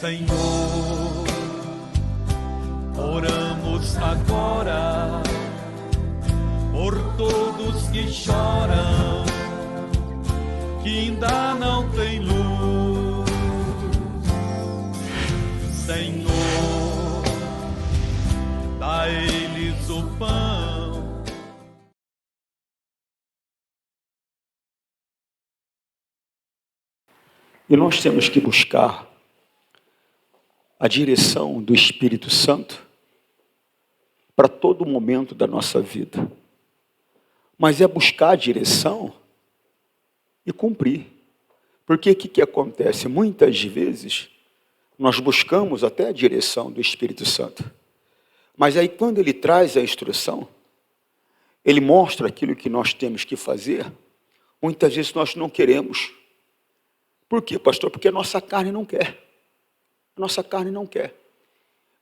Senhor, oramos agora por todos que choram, que ainda não têm luz. Senhor, dá a eles o pão. E nós temos que buscar a direção do Espírito Santo para todo momento da nossa vida. Mas é buscar a direção e cumprir. Porque o que acontece? Muitas vezes nós buscamos até a direção do Espírito Santo. Mas aí quando ele traz a instrução, ele mostra aquilo que nós temos que fazer, muitas vezes nós não queremos. Por quê, pastor? Porque a nossa carne não quer. A nossa carne não quer.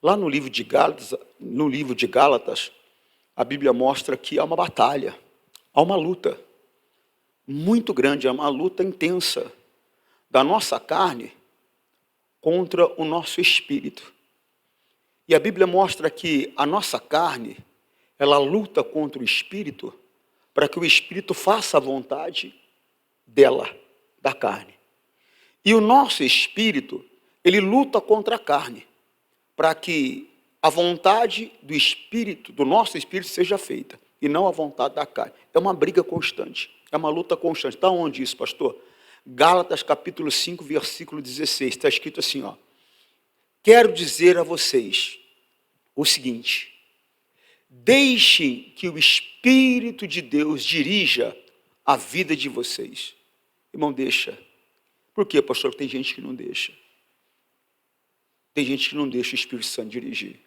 Lá no livro de Gálatas, a Bíblia mostra que há uma batalha, há uma luta muito grande, há uma luta intensa da nossa carne contra o nosso espírito. E a Bíblia mostra que a nossa carne, ela luta contra o espírito para que o espírito faça a vontade dela, da carne. E o nosso espírito, ele luta contra a carne, para que a vontade do espírito, do nosso espírito, seja feita, e não a vontade da carne. É uma briga constante, é uma luta constante. Está onde isso, pastor? Gálatas capítulo 5, versículo 16, está escrito assim, ó. Quero dizer a vocês o seguinte: deixem que o Espírito de Deus dirija a vida de vocês. Irmão, deixa. Por quê, pastor? Tem gente que não deixa. Tem gente que não deixa o Espírito Santo dirigir.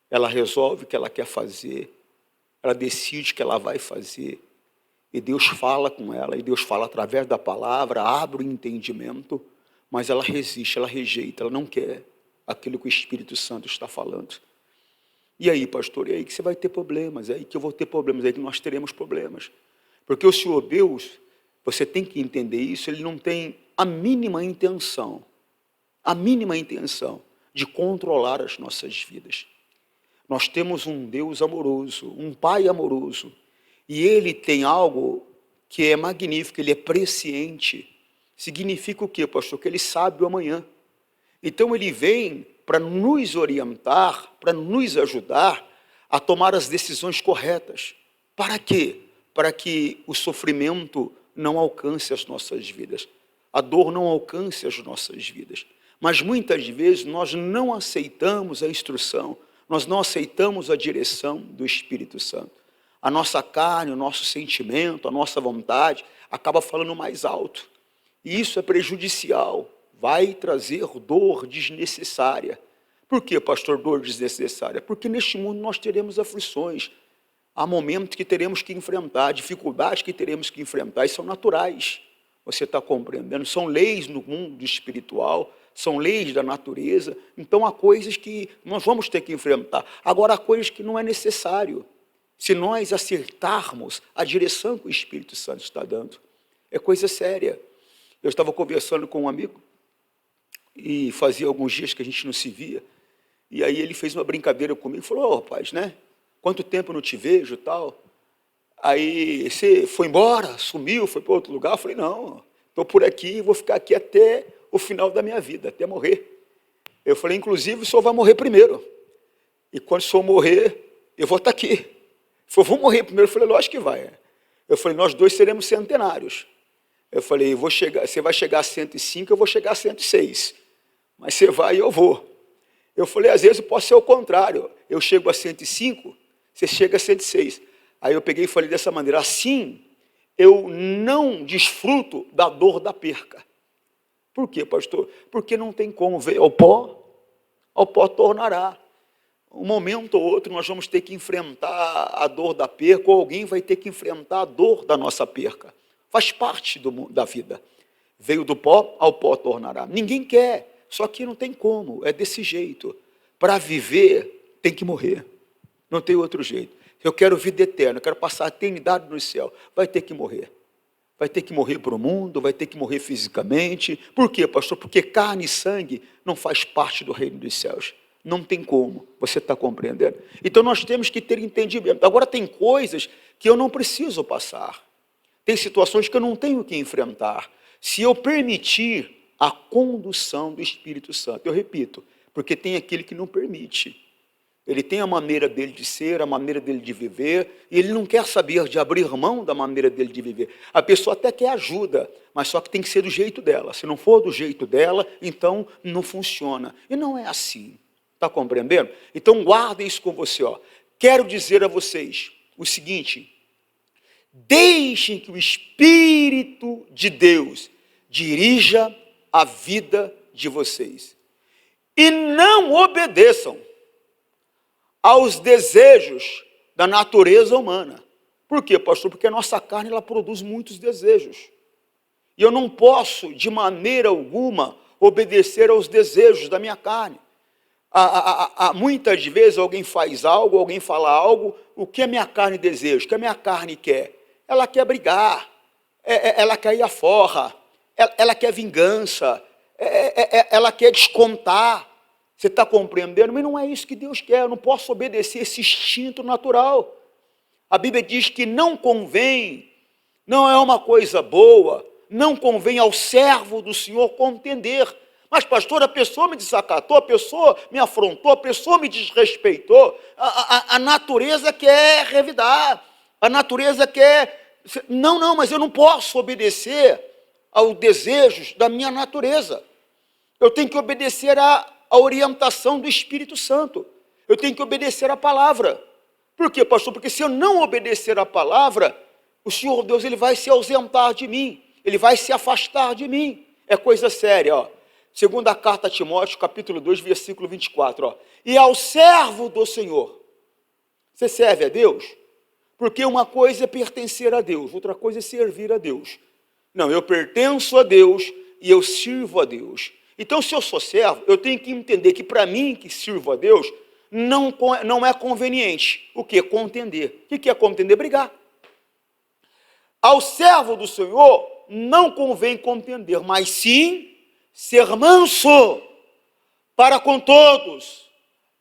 Ela resolve o que ela quer fazer, ela decide o que ela vai fazer, e Deus fala com ela, e Deus fala através da palavra, abre o entendimento, mas ela resiste, ela rejeita, ela não quer aquilo que o Espírito Santo está falando. E aí, pastor, é aí que você vai ter problemas, é aí que eu vou ter problemas, é aí que nós teremos problemas. Porque o Senhor Deus, você tem que entender isso, ele não tem a mínima intenção de controlar as nossas vidas. Nós temos um Deus amoroso, um Pai amoroso, e Ele tem algo que é magnífico, Ele é presciente. Significa o quê, pastor? Que Ele sabe o amanhã. Então Ele vem para nos orientar, para nos ajudar a tomar as decisões corretas. Para quê? Para que o sofrimento não alcance as nossas vidas, a dor não alcance as nossas vidas. Mas muitas vezes nós não aceitamos a instrução, nós não aceitamos a direção do Espírito Santo. A nossa carne, o nosso sentimento, a nossa vontade acaba falando mais alto. E isso é prejudicial, vai trazer dor desnecessária. Por que, pastor, dor desnecessária? Porque neste mundo nós teremos aflições. Há momentos que teremos que enfrentar, dificuldades que teremos que enfrentar, e são naturais. Você está compreendendo? São leis no mundo espiritual, são leis da natureza. Então há coisas que nós vamos ter que enfrentar. Agora há coisas que não é necessário. Se nós acertarmos a direção que o Espírito Santo está dando, é coisa séria. Eu estava conversando com um amigo, e fazia alguns dias que a gente não se via, e aí ele fez uma brincadeira comigo, falou, rapaz, né? Quanto tempo eu não te vejo e tal. Aí, você foi embora, sumiu, foi para outro lugar? Eu falei, não, estou por aqui e vou ficar aqui até o final da minha vida, até morrer. Eu falei, inclusive, o senhor vai morrer primeiro. E quando o senhor morrer, eu vou estar aqui. Ele falou, vou morrer primeiro. Eu falei, lógico que vai. Eu falei, nós dois seremos centenários. Eu falei, você vai chegar a 105, eu vou chegar a 106. Mas você vai e eu vou. Eu falei, às vezes pode ser o contrário. Eu chego a 105, você chega a 106. Aí eu peguei e falei dessa maneira, assim eu não desfruto da dor da perca. Por quê, pastor? Porque não tem como ver ao pó tornará. Um momento ou outro nós vamos ter que enfrentar a dor da perca, ou alguém vai ter que enfrentar a dor da nossa perca. Faz parte da vida. Veio do pó, ao pó tornará. Ninguém quer, só que não tem como, é desse jeito. Para viver, tem que morrer. Não tem outro jeito. Eu quero vida eterna, eu quero passar a eternidade no céu. Vai ter que morrer. vai ter que morrer para o mundo, vai ter que morrer fisicamente. Por quê, pastor? Porque carne e sangue não faz parte do reino dos céus. Não tem como, você está compreendendo? Então nós temos que ter entendimento. Agora tem coisas que eu não preciso passar. Tem situações que eu não tenho que enfrentar. Se eu permitir a condução do Espírito Santo. Eu repito, porque tem aquele que não permite. Ele tem a maneira dele de ser, a maneira dele de viver, e ele não quer saber de abrir mão da maneira dele de viver. A pessoa até quer ajuda, mas só que tem que ser do jeito dela. Se não for do jeito dela, então não funciona. E não é assim. Está compreendendo? Então guarda isso com você. Quero dizer a vocês o seguinte: deixem que o Espírito de Deus dirija a vida de vocês. E não obedeçam aos desejos da natureza humana. Por quê, pastor? Porque a nossa carne ela produz muitos desejos. E eu não posso, de maneira alguma, obedecer aos desejos da minha carne. Muitas vezes alguém faz algo, alguém fala algo, o que a minha carne deseja, o que a minha carne quer? Ela quer brigar, ela quer ir à forra, ela quer vingança, ela quer descontar. Você está compreendendo? Mas não é isso que Deus quer. Eu não posso obedecer esse instinto natural. A Bíblia diz que não convém, não é uma coisa boa, não convém ao servo do Senhor contender. Mas, pastor, a pessoa me desacatou, a pessoa me afrontou, a pessoa me desrespeitou. A natureza quer revidar, a natureza quer... Não, mas eu não posso obedecer aos desejos da minha natureza. Eu tenho que obedecer a orientação do Espírito Santo. Eu tenho que obedecer a palavra. Por quê, pastor? Porque se eu não obedecer a palavra, o Senhor Deus ele vai se ausentar de mim, ele vai se afastar de mim. É coisa séria, Segunda carta a Timóteo, capítulo 2, versículo 24, E ao servo do Senhor, você serve a Deus? Porque uma coisa é pertencer a Deus, outra coisa é servir a Deus. Não, eu pertenço a Deus e eu sirvo a Deus. Então, se eu sou servo, eu tenho que entender que para mim, que sirvo a Deus, não é conveniente. O quê? Contender. O que é contender? Brigar. Ao servo do Senhor, não convém contender, mas sim ser manso para com todos,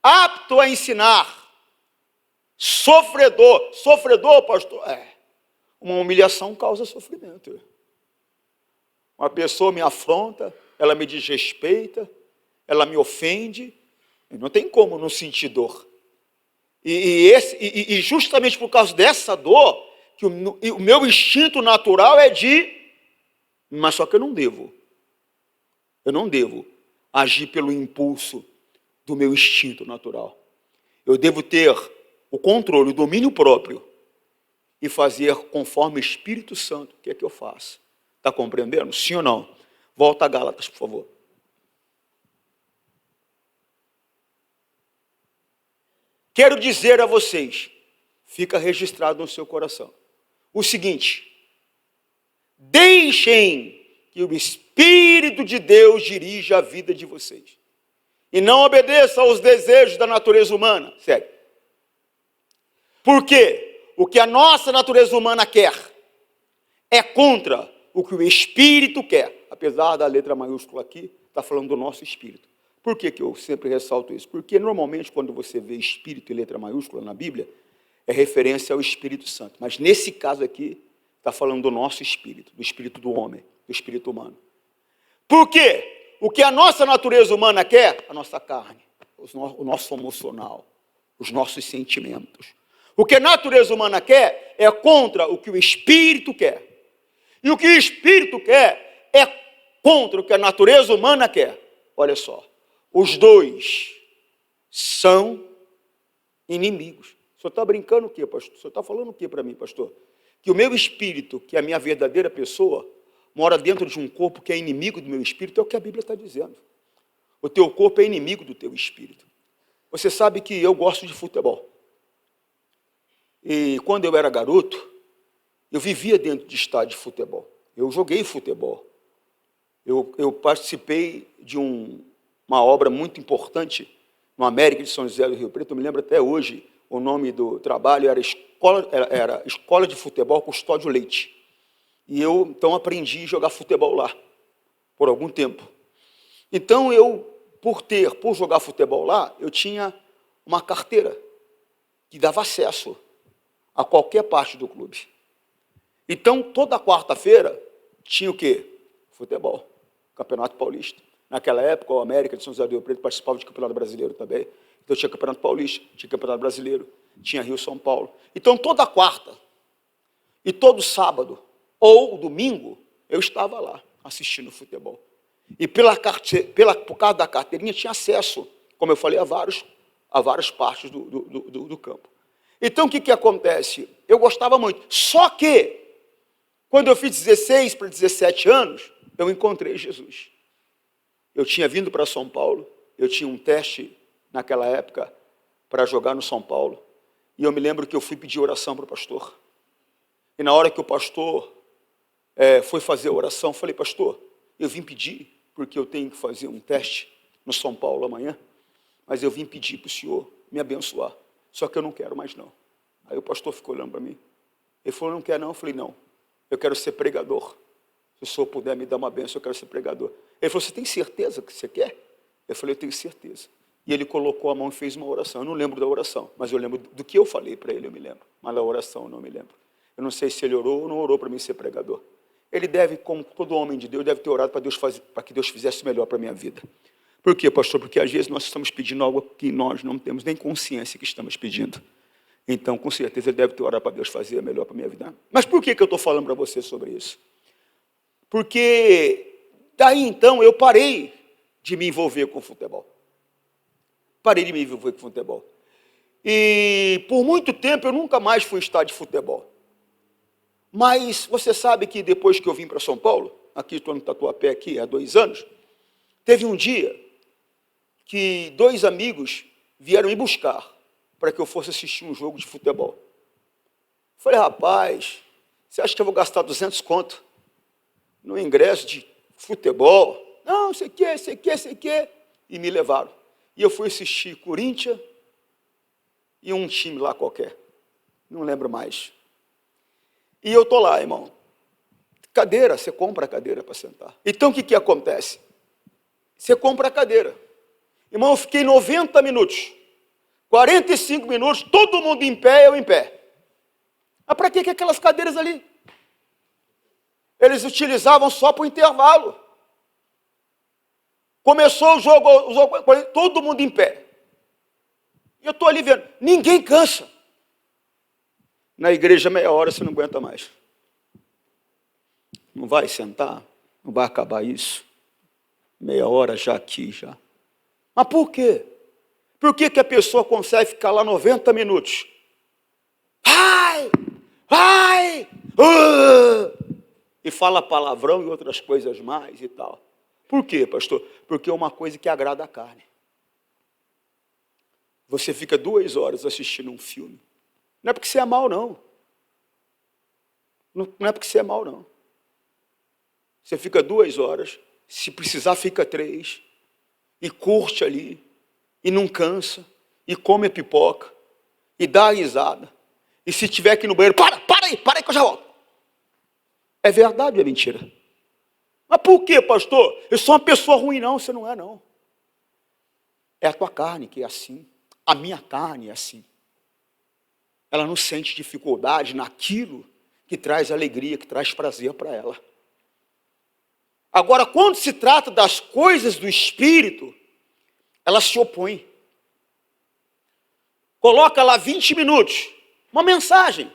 apto a ensinar, sofredor. Sofredor, pastor? Uma humilhação causa sofrimento. Uma pessoa me afronta, ela me desrespeita, ela me ofende, não tem como não sentir dor. E justamente por causa dessa dor, que o meu instinto natural é mas só que eu não devo agir pelo impulso do meu instinto natural. Eu devo ter o controle, o domínio próprio e fazer conforme o Espírito Santo. O que é que eu faço? Está compreendendo? Sim ou não? Volta a Gálatas, por favor. Quero dizer a vocês, fica registrado no seu coração, o seguinte: deixem que o Espírito de Deus dirija a vida de vocês. E não obedeça aos desejos da natureza humana. Sério. Por quê? O que a nossa natureza humana quer é contra o que o Espírito quer. Apesar da letra maiúscula aqui, está falando do nosso espírito. Por que eu sempre ressalto isso? Porque normalmente quando você vê espírito e letra maiúscula na Bíblia, é referência ao Espírito Santo. Mas nesse caso aqui, está falando do nosso espírito, do espírito do homem, do espírito humano. Por quê? O que a nossa natureza humana quer? A nossa carne, o nosso emocional, os nossos sentimentos. O que a natureza humana quer é contra o que o Espírito quer. E o que o Espírito quer é contra o que a natureza humana quer. Olha só, os dois são inimigos. O senhor está brincando o quê, pastor? O senhor está falando o quê para mim, pastor? Que o meu espírito, que é a minha verdadeira pessoa, mora dentro de um corpo que é inimigo do meu espírito, é o que a Bíblia está dizendo. O teu corpo é inimigo do teu espírito. Você sabe que eu gosto de futebol. E quando eu era garoto, eu vivia dentro de estádio de futebol. Eu joguei futebol. Eu participei de uma obra muito importante no América de São José do Rio Preto. Eu me lembro até hoje, o nome do trabalho era Escola de Futebol Custódio Leite. E eu, então, aprendi a jogar futebol lá, por algum tempo. Então, eu, por jogar futebol lá, eu tinha uma carteira que dava acesso a qualquer parte do clube. Então, toda quarta-feira, tinha o quê? Futebol, Campeonato Paulista. Naquela época, o América de São José do Rio Preto participava de Campeonato Brasileiro também. Então, tinha Campeonato Paulista, tinha Campeonato Brasileiro, tinha Rio-São Paulo. Então, toda quarta e todo sábado ou domingo, eu estava lá, assistindo futebol. E por causa da carteirinha, tinha acesso, como eu falei, a várias partes do campo. Então, o que acontece? Eu gostava muito. Só que, quando eu fiz 16 para 17 anos, eu encontrei Jesus. Eu tinha vindo para São Paulo, eu tinha um teste naquela época para jogar no São Paulo, e eu me lembro que eu fui pedir oração para o pastor. E na hora que o pastor foi fazer a oração, eu falei, pastor, eu vim pedir, porque eu tenho que fazer um teste no São Paulo amanhã, mas eu vim pedir para o senhor me abençoar, só que eu não quero mais não. Aí o pastor ficou olhando para mim, ele falou, não quer não? Eu falei, não, eu quero ser pregador, se o senhor puder me dar uma bênção, eu quero ser pregador. Ele falou, você tem certeza que você quer? Eu falei, eu tenho certeza. E ele colocou a mão e fez uma oração, eu não lembro da oração, mas eu lembro do que eu falei para ele, eu me lembro, mas da oração eu não me lembro. Eu não sei se ele orou ou não orou para mim ser pregador. Ele deve, como todo homem de Deus, deve ter orado para que Deus fizesse o melhor para a minha vida. Por quê, pastor? Porque às vezes nós estamos pedindo algo que nós não temos nem consciência que estamos pedindo. Então, com certeza, ele deve ter orado para Deus fazer o melhor para a minha vida. Mas por que eu estou falando para você sobre isso? Porque daí, então, eu parei de me envolver com futebol. Parei de me envolver com futebol. E, por muito tempo, eu nunca mais fui em estádio de futebol. Mas você sabe que depois que eu vim para São Paulo, aqui estou no Tatuapé aqui, há 2 anos, teve um dia que 2 amigos vieram me buscar para que eu fosse assistir um jogo de futebol. Falei, rapaz, você acha que eu vou gastar 200 conto no ingresso de futebol? Não, sei que. E me levaram. E eu fui assistir Corinthians e um time lá qualquer. Não lembro mais. E eu estou lá, irmão. Cadeira, você compra a cadeira para sentar. Então, o que acontece? Você compra a cadeira. Irmão, eu fiquei 90 minutos. 45 minutos, todo mundo em pé, eu em pé. Mas para que aquelas cadeiras ali? Eles utilizavam só para o intervalo. Começou o jogo, todo mundo em pé. E eu estou ali vendo, ninguém cansa. Na igreja, meia hora, você não aguenta mais. Não vai sentar, não vai acabar isso. Meia hora já aqui, já. Mas por quê? Por que a pessoa consegue ficar lá 90 minutos? E fala palavrão e outras coisas mais e tal. Por quê, pastor? Porque é uma coisa que agrada a carne. Você fica 2 horas assistindo um filme. Não é porque você é mau, não. Não é porque você é mau, não. Você fica 2 horas, se precisar fica 3, e curte ali, e não cansa, e come a pipoca, e dá a risada. E se tiver aqui no banheiro, para aí que eu já volto. É verdade ou é mentira? Mas por quê, pastor? Eu sou uma pessoa ruim, não, você não é, não. É a tua carne que é assim. A minha carne é assim. Ela não sente dificuldade naquilo que traz alegria, que traz prazer para ela. Agora, quando se trata das coisas do Espírito, ela se opõe. Coloca lá 20 minutos, uma mensagem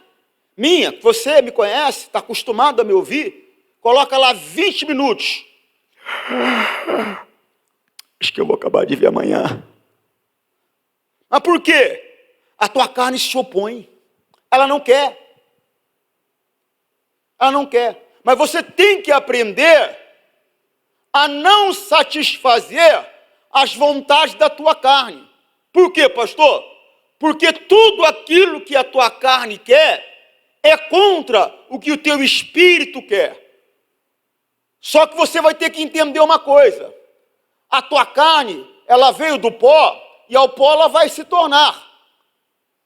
minha, que você me conhece, está acostumado a me ouvir, coloca lá 20 minutos. Acho que eu vou acabar de ver amanhã. Mas por quê? A tua carne se opõe. Ela não quer. Ela não quer. Mas você tem que aprender a não satisfazer as vontades da tua carne. Por quê, pastor? Porque tudo aquilo que a tua carne quer é contra o que o teu espírito quer. Só que você vai ter que entender uma coisa. A tua carne, ela veio do pó e ao pó ela vai se tornar.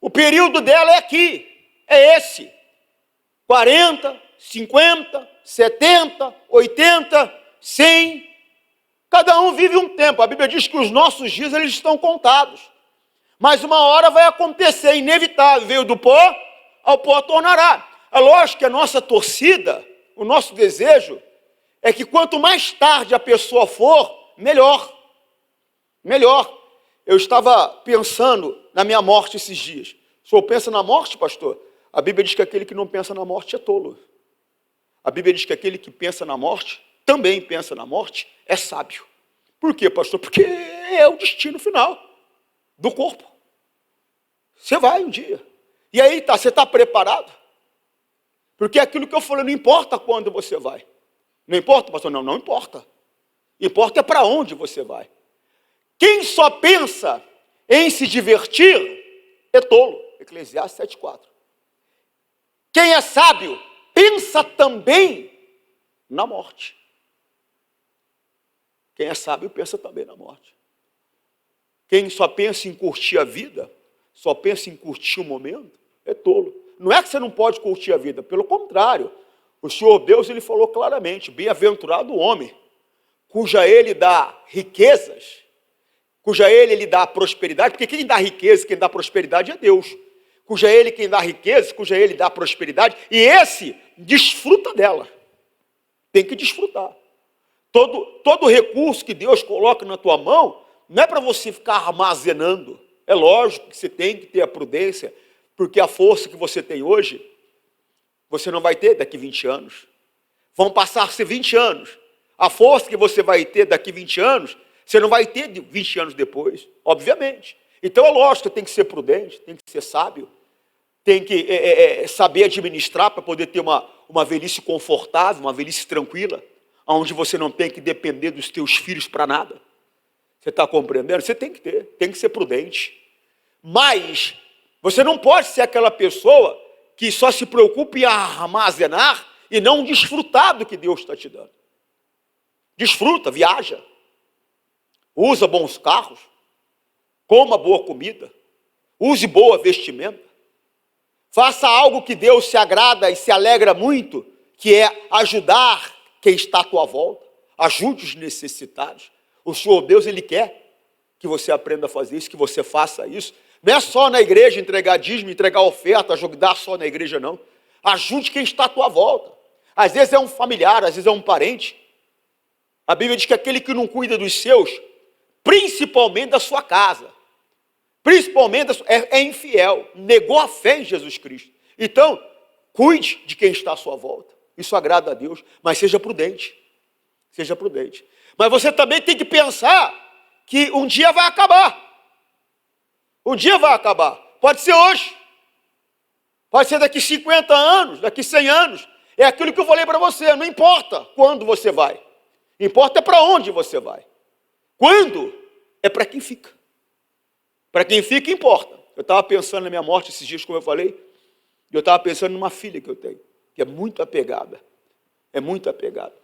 O período dela é aqui, é esse. 40, 50, 70, 80, 100. Cada um vive um tempo. A Bíblia diz que os nossos dias eles estão contados. Mas uma hora vai acontecer, inevitável. Veio do pó, ao pó tornará. É lógico que a nossa torcida, o nosso desejo, é que quanto mais tarde a pessoa for, melhor. Melhor. Eu estava pensando na minha morte esses dias. O senhor pensa na morte, pastor? A Bíblia diz que aquele que não pensa na morte é tolo. A Bíblia diz que aquele que pensa na morte, também pensa na morte, é sábio. Por quê, pastor? Porque é o destino final do corpo. Você vai um dia. E aí, você está preparado? Porque aquilo que eu falei, não importa quando você vai. Não importa, pastor? Não importa. Importa é para onde você vai. Quem só pensa em se divertir é tolo. Eclesiastes 7,4. Quem é sábio pensa também na morte. Quem é sábio pensa também na morte. Quem só pensa em curtir a vida, só pensa em curtir o momento, é tolo. Não é que você não pode curtir a vida, pelo contrário. O Senhor Deus, ele falou claramente, bem-aventurado o homem, cuja ele dá riquezas, cuja ele dá prosperidade, porque quem dá riqueza, quem dá prosperidade é Deus. Cuja ele quem dá riqueza, cuja ele dá prosperidade, e esse desfruta dela. Tem que desfrutar. Todo recurso que Deus coloca na tua mão, não é para você ficar armazenando. É lógico que você tem que ter a prudência, porque a força que você tem hoje, você não vai ter daqui 20 anos. Vão passar-se 20 anos. A força que você vai ter daqui 20 anos, você não vai ter 20 anos depois, obviamente. Então é lógico, tem que ser prudente, tem que ser sábio, tem que saber administrar para poder ter uma velhice confortável, uma velhice tranquila, onde você não tem que depender dos teus filhos para nada. Você está compreendendo? Você tem que ter, tem que ser prudente. Mas você não pode ser aquela pessoa que só se preocupa em armazenar e não desfrutar do que Deus está te dando. Desfruta, viaja, usa bons carros, coma boa comida, use boa vestimenta, faça algo que Deus se agrada e se alegra muito, que é ajudar quem está à tua volta, ajude os necessitados. O Senhor Deus, Ele quer que você aprenda a fazer isso, que você faça isso. Não é só na igreja entregar dízimo, entregar oferta, ajudar só na igreja, não. Ajude quem está à tua volta. Às vezes é um familiar, às vezes é um parente. A Bíblia diz que aquele que não cuida dos seus, principalmente da sua casa, principalmente é infiel, negou a fé em Jesus Cristo. Então, cuide de quem está à sua volta. Isso agrada a Deus, mas seja prudente. Seja prudente. Mas você também tem que pensar que um dia vai acabar. Um dia vai acabar. Pode ser hoje. Pode ser daqui 50 anos, daqui 100 anos. É aquilo que eu falei para você. Não importa quando você vai. Importa é para onde você vai. Quando é para quem fica. Para quem fica, importa. Eu estava pensando na minha morte esses dias, como eu falei. E eu estava pensando numa filha que eu tenho, que é muito apegada. É muito apegada.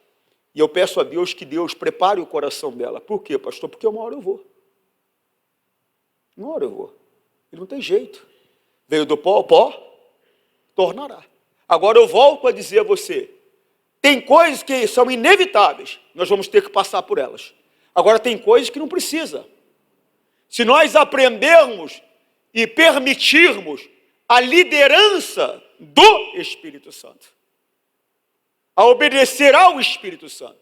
E eu peço a Deus que Deus prepare o coração dela. Por quê, pastor? Porque uma hora eu vou. Uma hora eu vou. E não tem jeito. Veio do pó, o pó tornará. Agora eu volto a dizer a você, tem coisas que são inevitáveis, nós vamos ter que passar por elas. Agora tem coisas que não precisa. Se nós aprendermos e permitirmos a liderança do Espírito Santo, a obedecer ao Espírito Santo,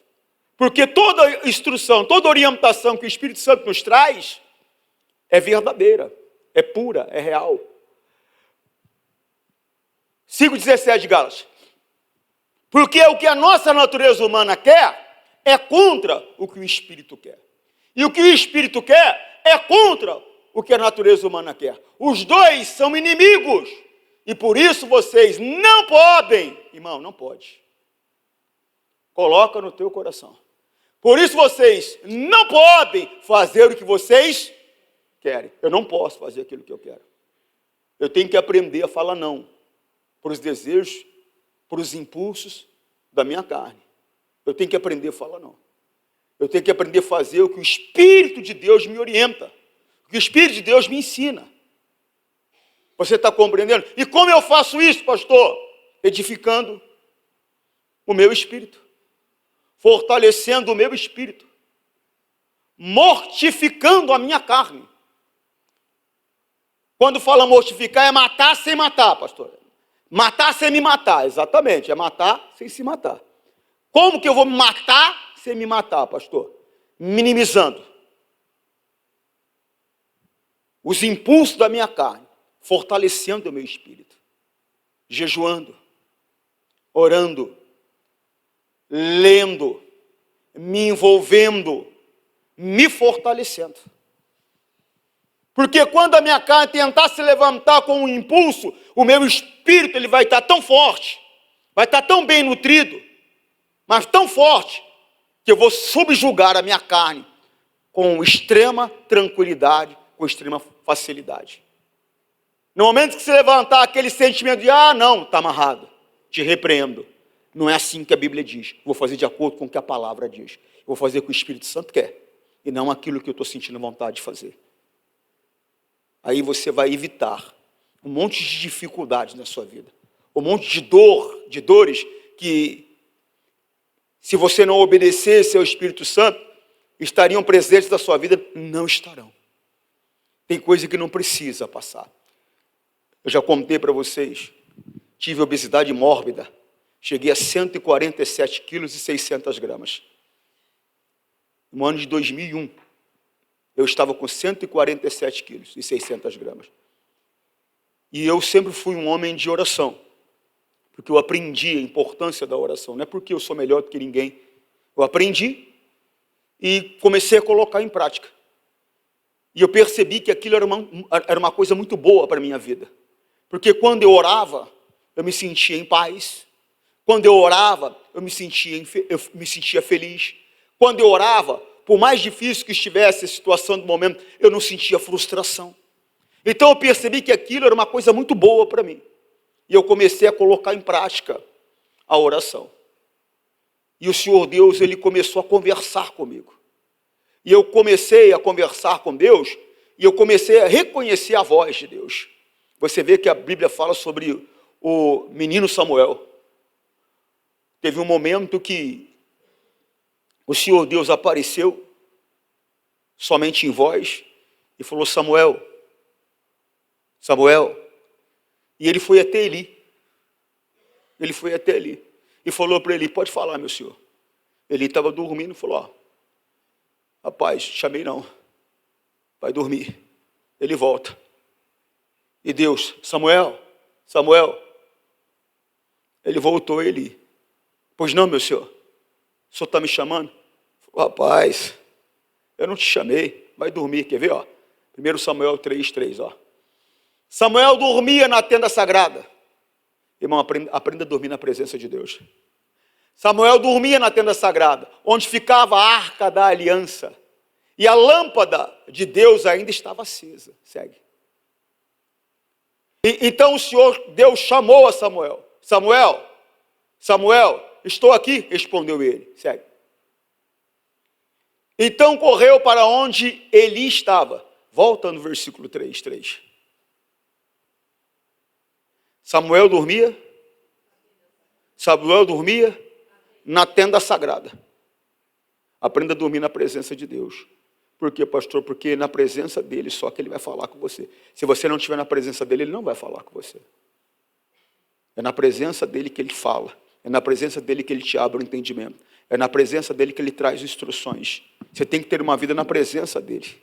porque toda instrução, toda orientação que o Espírito Santo nos traz é verdadeira, é pura, é real. 5,17 de Gálatas. Porque o que a nossa natureza humana quer é contra o que o Espírito quer. E o que o Espírito quer é contra o que a natureza humana quer. Os dois são inimigos. E por isso vocês não podem, irmão, não pode. Coloca no teu coração. Por isso vocês não podem fazer o que vocês querem. Eu não posso fazer aquilo que eu quero. Eu tenho que aprender a falar não para os desejos, para os impulsos da minha carne. Eu tenho que aprender a falar não. Eu tenho que aprender a fazer o que o Espírito de Deus me orienta, o que o Espírito de Deus me ensina. Você está compreendendo? E como eu faço isso, pastor? Edificando o meu espírito, fortalecendo o meu espírito, mortificando a minha carne. Quando fala mortificar, é matar sem matar, pastor. Matar sem me matar, exatamente, é matar sem se matar. Como que eu vou me matar sem me matar, pastor? Minimizando os impulsos da minha carne, fortalecendo o meu espírito, jejuando, orando, lendo, me envolvendo, me fortalecendo. Porque quando a minha carne tentar se levantar com um impulso, o meu espírito ele vai estar tão forte, vai estar tão bem nutrido, mas tão forte, que eu vou subjugar a minha carne com extrema tranquilidade, com extrema facilidade. No momento que se levantar aquele sentimento de, não, está amarrado, te repreendo. Não é assim que a Bíblia diz. Vou fazer de acordo com o que a palavra diz. Vou fazer o que o Espírito Santo quer, e não aquilo que eu estou sentindo vontade de fazer. Aí você vai evitar um monte de dificuldades na sua vida, um monte de dores que, se você não obedecesse ao Espírito Santo, estariam presentes na sua vida, não estarão. Tem coisa que não precisa passar. Eu já contei para vocês, tive obesidade mórbida, cheguei a 147 quilos e 600 gramas. No ano de 2001, eu estava com 147 quilos e 600 gramas. E eu sempre fui um homem de oração, porque eu aprendi a importância da oração. Não é porque eu sou melhor do que ninguém. Eu aprendi e comecei a colocar em prática. E eu percebi que aquilo era uma coisa muito boa para a minha vida. Porque quando eu orava, eu me sentia em paz. Quando eu orava, eu me sentia feliz. Quando eu orava, por mais difícil que estivesse a situação do momento, eu não sentia frustração. Então eu percebi que aquilo era uma coisa muito boa para mim. E eu comecei a colocar em prática a oração. E o Senhor Deus, Ele começou a conversar comigo. E eu comecei a conversar com Deus, e eu comecei a reconhecer a voz de Deus. Você vê que a Bíblia fala sobre o menino Samuel. Teve um momento que o Senhor Deus apareceu somente em voz e falou: Samuel, Samuel. E ele foi até Eli. Ele foi até Eli e falou para Eli: pode falar, meu senhor. Eli estava dormindo e falou: rapaz, chamei não, vai dormir. Ele volta. E Deus: Samuel, Samuel. Ele voltou a Eli: pois não, meu senhor, o senhor está me chamando? Falou: rapaz, eu não te chamei, vai dormir. Quer ver? 1 Samuel 3:3. Samuel dormia na tenda sagrada. Irmão, aprenda a dormir na presença de Deus. Samuel dormia na tenda sagrada, onde ficava a arca da aliança. E a lâmpada de Deus ainda estava acesa. Segue. Então o Senhor, Deus chamou a Samuel. Samuel, Samuel, estou aqui, respondeu ele. Segue. Então correu para onde Eli estava. Volta no versículo 3:3. Samuel dormia na tenda sagrada. Aprenda a dormir na presença de Deus. Por quê, pastor? Porque na presença dele só que ele vai falar com você. Se você não estiver na presença dele, ele não vai falar com você. É na presença dele que ele fala. É na presença dele que ele te abre o entendimento. É na presença dele que ele traz instruções. Você tem que ter uma vida na presença dele.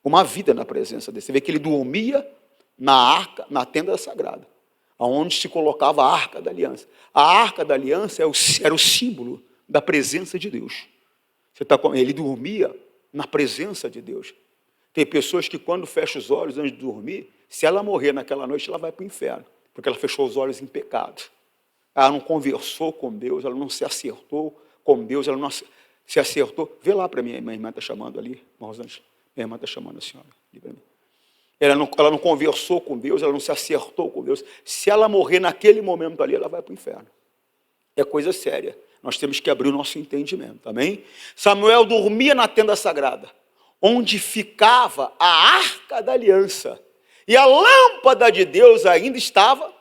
Uma vida na presença dele. Você vê que ele dormia na arca, na tenda sagrada, onde se colocava a arca da aliança. A arca da aliança era o símbolo da presença de Deus. Ele dormia na presença de Deus. Tem pessoas que quando fecham os olhos antes de dormir, se ela morrer naquela noite, ela vai para o inferno, porque ela fechou os olhos em pecado. Ela não conversou com Deus, ela não se acertou com Deus, ela não se acertou. Vê lá para mim, minha irmã está chamando ali, minha irmã está chamando a senhora ali para mim. Ela não conversou com Deus, ela não se acertou com Deus. Se ela morrer naquele momento ali, ela vai para o inferno. É coisa séria. Nós temos que abrir o nosso entendimento, amém? Samuel dormia na tenda sagrada, onde ficava a arca da aliança. E a lâmpada de Deus ainda estava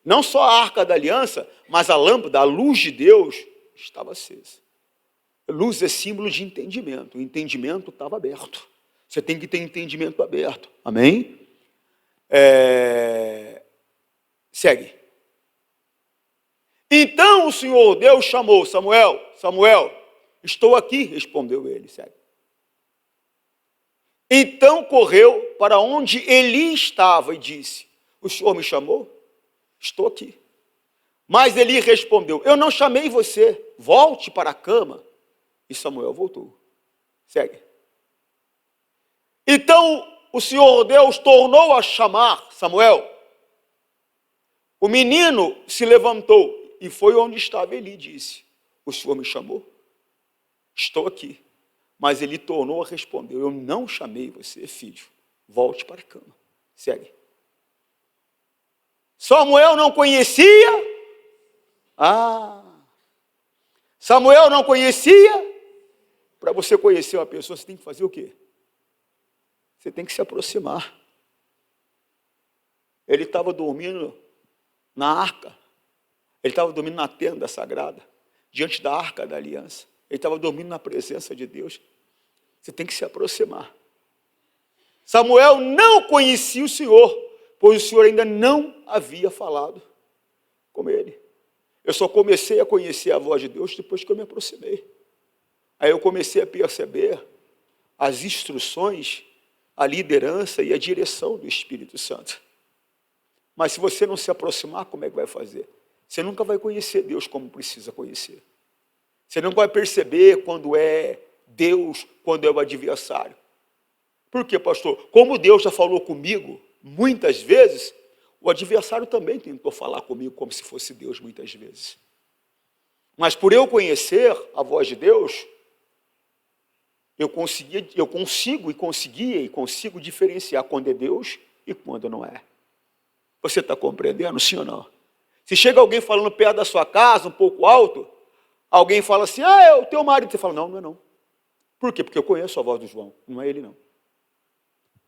Não só a arca da aliança, mas a lâmpada, a luz de Deus, estava acesa. Luz é símbolo de entendimento. O entendimento estava aberto. Você tem que ter entendimento aberto. Amém? Segue. Então o Senhor Deus chamou Samuel. Samuel, estou aqui, respondeu ele. Segue. Então correu para onde Eli estava e disse: o Senhor me chamou? Estou aqui. Mas Eli respondeu: eu não chamei você, volte para a cama. E Samuel voltou. Segue. Então o Senhor Deus tornou a chamar Samuel. O menino se levantou e foi onde estava Eli e disse: o Senhor me chamou? Estou aqui. Mas ele tornou a responder: eu não chamei você, filho. Volte para a cama. Segue. Samuel não conhecia. Samuel não conhecia. Para você conhecer uma pessoa, você tem que fazer o quê? Você tem que se aproximar. Ele estava dormindo na arca. Ele estava dormindo na tenda sagrada, diante da arca da aliança. Ele estava dormindo na presença de Deus. Você tem que se aproximar. Samuel não conhecia o Senhor, pois o Senhor ainda não havia falado com ele. Eu só comecei a conhecer a voz de Deus depois que eu me aproximei. Aí eu comecei a perceber as instruções, a liderança e a direção do Espírito Santo. Mas se você não se aproximar, como é que vai fazer? Você nunca vai conhecer Deus como precisa conhecer. Você não vai perceber quando é Deus, quando é o adversário. Por quê, pastor? Como Deus já falou comigo muitas vezes, o adversário também tentou falar comigo como se fosse Deus muitas vezes. Mas por eu conhecer a voz de Deus, eu consigo diferenciar quando é Deus e quando não é. Você está compreendendo, sim ou não? Se chega alguém falando perto da sua casa, um pouco alto, alguém fala assim: é o teu marido. Você fala: não, não é não. Por quê? Porque eu conheço a voz do João. Não é ele, não.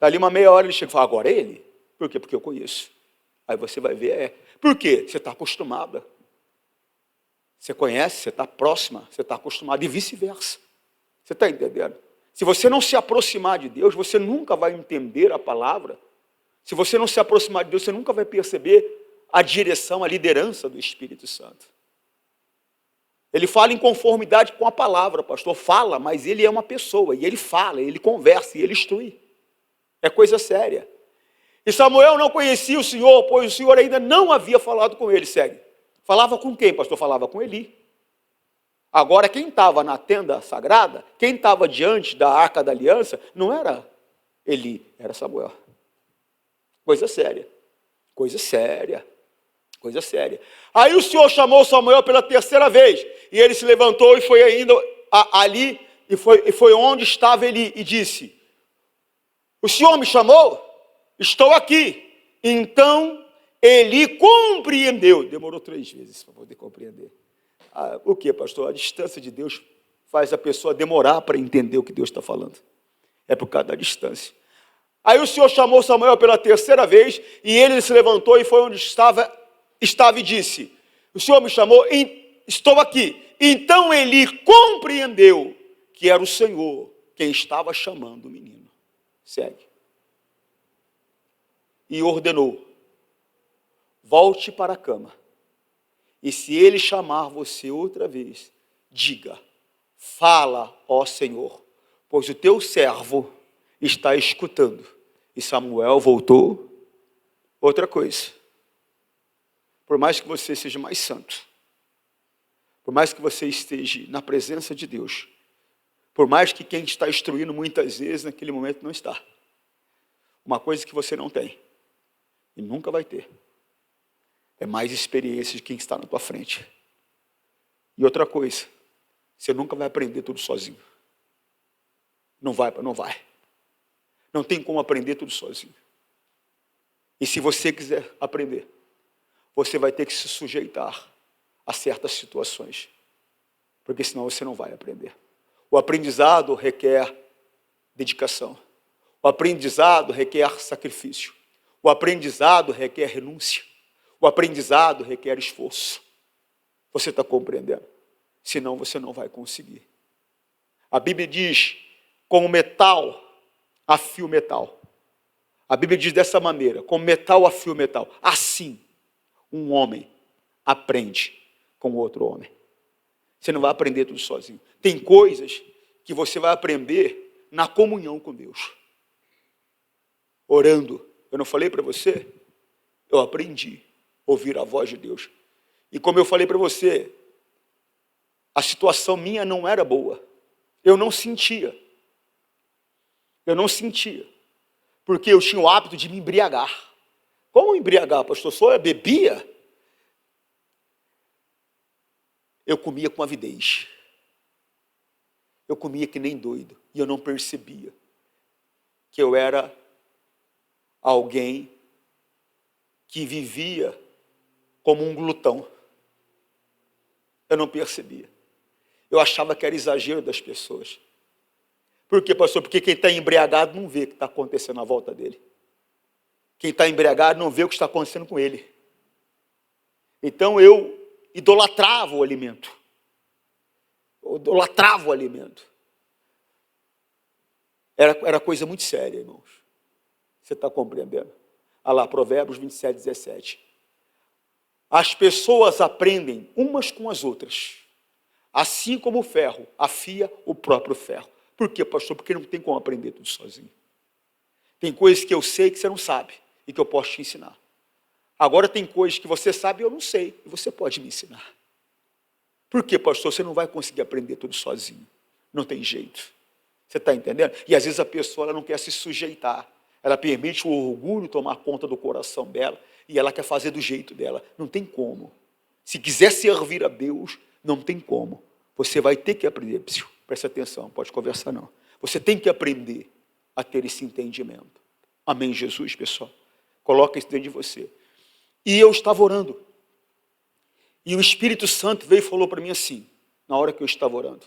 Dali uma meia hora ele chega e fala: agora é ele. Por quê? Porque eu conheço. Aí você vai ver, Por quê? Você está acostumada. Você conhece, você está próxima, você está acostumado, e vice-versa. Você está entendendo? Se você não se aproximar de Deus, você nunca vai entender a palavra. Se você não se aproximar de Deus, você nunca vai perceber a direção, a liderança do Espírito Santo. Ele fala em conformidade com a palavra, pastor. Fala, mas ele é uma pessoa, e ele fala, ele conversa, e ele instrui. É coisa séria. E Samuel não conhecia o Senhor, pois o Senhor ainda não havia falado com ele. Segue. Falava com quem, pastor? Falava com Eli. Agora, quem estava na tenda sagrada, quem estava diante da arca da aliança, não era Eli, era Samuel. Coisa séria. Coisa séria. Coisa séria. Aí o Senhor chamou Samuel pela terceira vez, e ele se levantou e foi ainda ali, e foi onde estava Eli, e disse: o Senhor me chamou? Estou aqui. Então Eli compreendeu. Demorou 3 vezes para poder compreender. O que, pastor? A distância de Deus faz a pessoa demorar para entender o que Deus está falando. É por causa da distância. Aí o Senhor chamou Samuel pela terceira vez, e ele se levantou e foi onde estava e disse: o Senhor me chamou, estou aqui. Então Eli compreendeu que era o Senhor quem estava chamando o menino. Segue. E ordenou: volte para a cama. E se ele chamar você outra vez, diga: fala, ó Senhor, pois o teu servo está escutando. E Samuel voltou. Outra coisa, por mais que você seja mais santo, por mais que você esteja na presença de Deus, por mais que quem está instruindo muitas vezes naquele momento não está, uma coisa que você não tem e nunca vai ter é mais experiência de quem está na tua frente. E outra coisa, você nunca vai aprender tudo sozinho. Não vai. Não tem como aprender tudo sozinho. E se você quiser aprender, você vai ter que se sujeitar a certas situações, porque senão você não vai aprender. O aprendizado requer dedicação. O aprendizado requer sacrifício. O aprendizado requer renúncia. O aprendizado requer esforço. Você está compreendendo? Senão você não vai conseguir. A Bíblia diz, como metal afia o metal. A Bíblia diz dessa maneira, como metal afia o metal. Assim, um homem aprende com outro homem. Você não vai aprender tudo sozinho. Tem coisas que você vai aprender na comunhão com Deus. Orando. Eu não falei para você? Eu aprendi a ouvir a voz de Deus. E como eu falei para você, a situação minha não era boa. Eu não sentia. Eu não sentia. Porque eu tinha o hábito de me embriagar. Como embriagar, pastor? Só eu bebia? Eu comia com avidez. Eu comia que nem doido. E eu não percebia que eu era alguém que vivia como um glutão. Eu não percebia. Eu achava que era exagero das pessoas. Por quê, pastor? Porque quem está embriagado não vê o que está acontecendo à volta dele. Quem está embriagado não vê o que está acontecendo com ele. Então eu idolatrava o alimento. Eu idolatrava o alimento. Era coisa muito séria, irmãos. Você está compreendendo? Olha lá, Provérbios 27, 17. As pessoas aprendem umas com as outras, assim como o ferro afia o próprio ferro. Por quê, pastor? Porque não tem como aprender tudo sozinho. Tem coisas que eu sei que você não sabe e que eu posso te ensinar. Agora tem coisas que você sabe e eu não sei, e você pode me ensinar. Por quê, pastor? Você não vai conseguir aprender tudo sozinho. Não tem jeito. Você está entendendo? E às vezes a pessoa ela não quer se sujeitar. Ela permite o orgulho tomar conta do coração dela e ela quer fazer do jeito dela. Não tem como. Se quiser servir a Deus, não tem como. Você vai ter que aprender. Presta atenção, não pode conversar não. Você tem que aprender a ter esse entendimento. Amém, Jesus, pessoal? Coloca isso dentro de você. E eu estava orando. E o Espírito Santo veio e falou para mim assim, na hora que eu estava orando.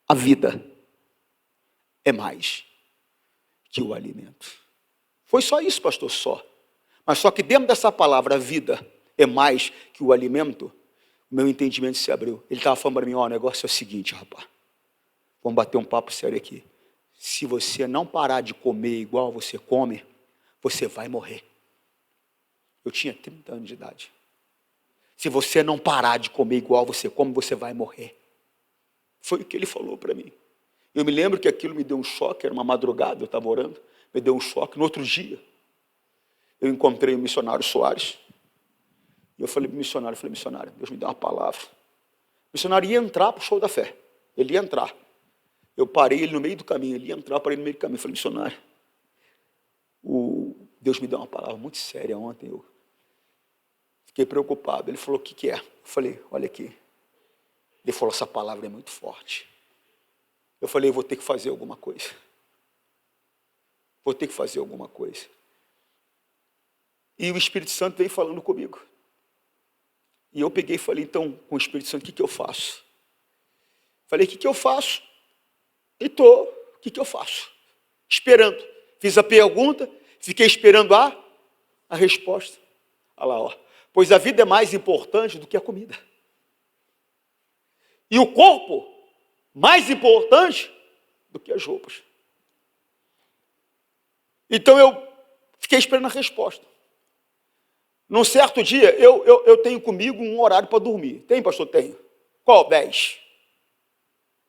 A vida é mais que o alimento. Foi só isso, pastor, só. Mas só que dentro dessa palavra, a vida é mais que o alimento, o meu entendimento se abriu. Ele estava falando para mim, ó, o negócio é o seguinte, rapaz. Vamos bater um papo sério aqui. Se você não parar de comer igual você come, você vai morrer. Eu tinha 30 anos de idade. Se você não parar de comer igual você come, você vai morrer. Foi o que ele falou para mim. Eu me lembro que aquilo me deu um choque, era uma madrugada, eu estava orando, me deu um choque. No outro dia, eu encontrei o missionário Soares. E eu falei para o missionário, Deus me deu uma palavra. O missionário ia entrar para o show da fé. Ele ia entrar. Eu parei ele no meio do caminho, ele ia entrar, eu parei no meio do caminho. Eu falei, missionário, Deus me deu uma palavra muito séria ontem. Eu fiquei preocupado. Ele falou, o que é? Eu falei, olha aqui. Ele falou, essa palavra é muito forte. Eu falei, eu vou ter que fazer alguma coisa. Vou ter que fazer alguma coisa. E o Espírito Santo veio falando comigo. E eu peguei e falei, então, com o Espírito Santo, o que eu faço? Falei, o que eu faço? E o que eu faço? Esperando. Fiz a pergunta, fiquei esperando a resposta. Olha lá, ó. Pois a vida é mais importante do que a comida. E o corpo, mais importante do que as roupas. Então eu fiquei esperando a resposta. Num certo dia, eu tenho comigo um horário para dormir. Tem, pastor? Tenho. Qual? 10.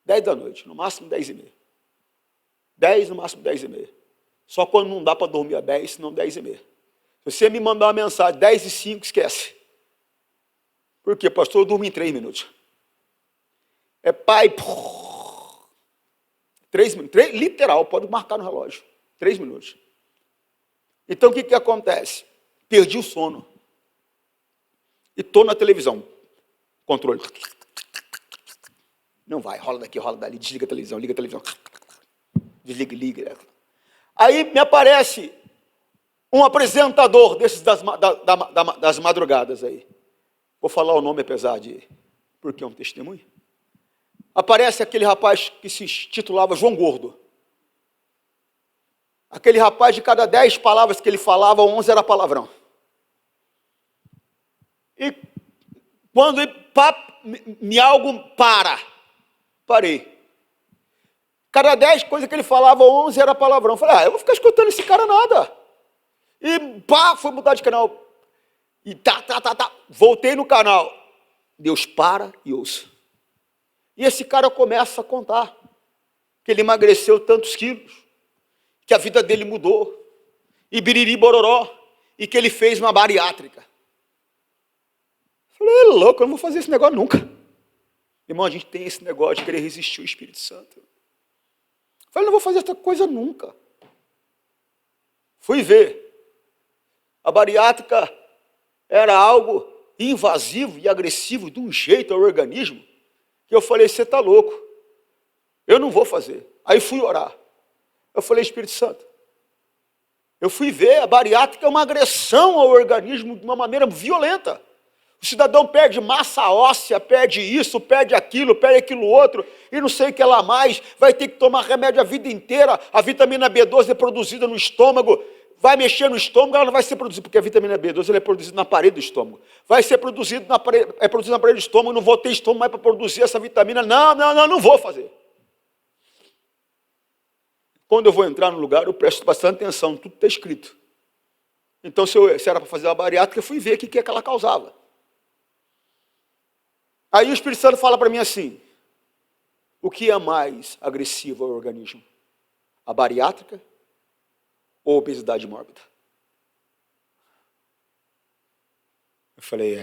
10 da noite, no máximo 10h30. 10, no máximo 10h30. Só quando não dá para dormir a 10, senão 10h30. Se você me mandar uma mensagem 10h05, esquece. Por quê, pastor? Eu durmo em 3 minutos. É pai. 3 minutos. Literal, pode marcar no relógio. 3 minutos. Então o que acontece? Perdi o sono. E estou na televisão. Controle. Não vai, rola daqui, rola dali, desliga a televisão, liga a televisão. Desliga, liga. Aí me aparece um apresentador desses das madrugadas aí. Vou falar o nome apesar de... Porque é um testemunho. Aparece aquele rapaz que se titulava João Gordo. Aquele rapaz, de cada 10 palavras que ele falava, 11 era palavrão. E quando algo parei. Cada 10 coisas que ele falava, 11 era palavrão. Eu falei, eu vou ficar escutando esse cara nada. E fui mudar de canal. E voltei no canal. Deus para e ouça. E esse cara começa a contar que ele emagreceu tantos quilos, que a vida dele mudou, e biriri bororó, e que ele fez uma bariátrica. Falei, louco, eu não vou fazer esse negócio nunca. Irmão, a gente tem esse negócio de querer resistir ao Espírito Santo. Falei, não vou fazer essa coisa nunca. Fui ver. A bariátrica era algo invasivo e agressivo de um jeito ao organismo, que eu falei, você está louco. Eu não vou fazer. Aí fui orar. Eu falei, Espírito Santo, eu fui ver, a bariátrica é uma agressão ao organismo de uma maneira violenta. O cidadão perde massa óssea, perde isso, perde aquilo outro, e não sei o que lá mais, vai ter que tomar remédio a vida inteira, a vitamina B12 é produzida no estômago, vai mexer no estômago, ela não vai ser produzida, porque a vitamina B12 ela é produzida na parede do estômago. Vai ser produzida na parede do estômago, não vou ter estômago mais para produzir essa vitamina, não vou fazer. Quando eu vou entrar no lugar, eu presto bastante atenção, tudo está escrito. Então, se era para fazer a bariátrica, eu fui ver o que é que ela causava. Aí o Espírito Santo fala para mim assim, o que é mais agressivo ao organismo? A bariátrica ou a obesidade mórbida? Eu falei,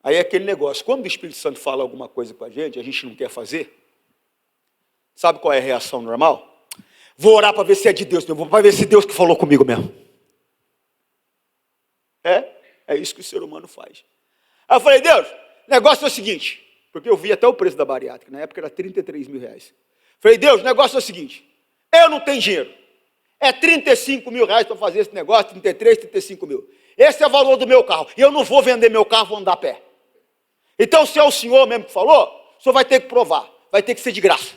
Aí é aquele negócio, quando o Espírito Santo fala alguma coisa com a gente não quer fazer, sabe qual é a reação normal? Vou orar para ver se é de Deus, para ver se Deus que falou comigo mesmo. É isso que o ser humano faz. Aí eu falei, Deus, o negócio é o seguinte, porque eu vi até o preço da bariátrica, na época era 33 mil reais. Falei, Deus, o negócio é o seguinte, eu não tenho dinheiro, é 35 mil reais para fazer esse negócio, 33, 35 mil. Esse é o valor do meu carro, e eu não vou vender meu carro, vou andar a pé. Então, se é o senhor mesmo que falou, o senhor vai ter que provar, vai ter que ser de graça.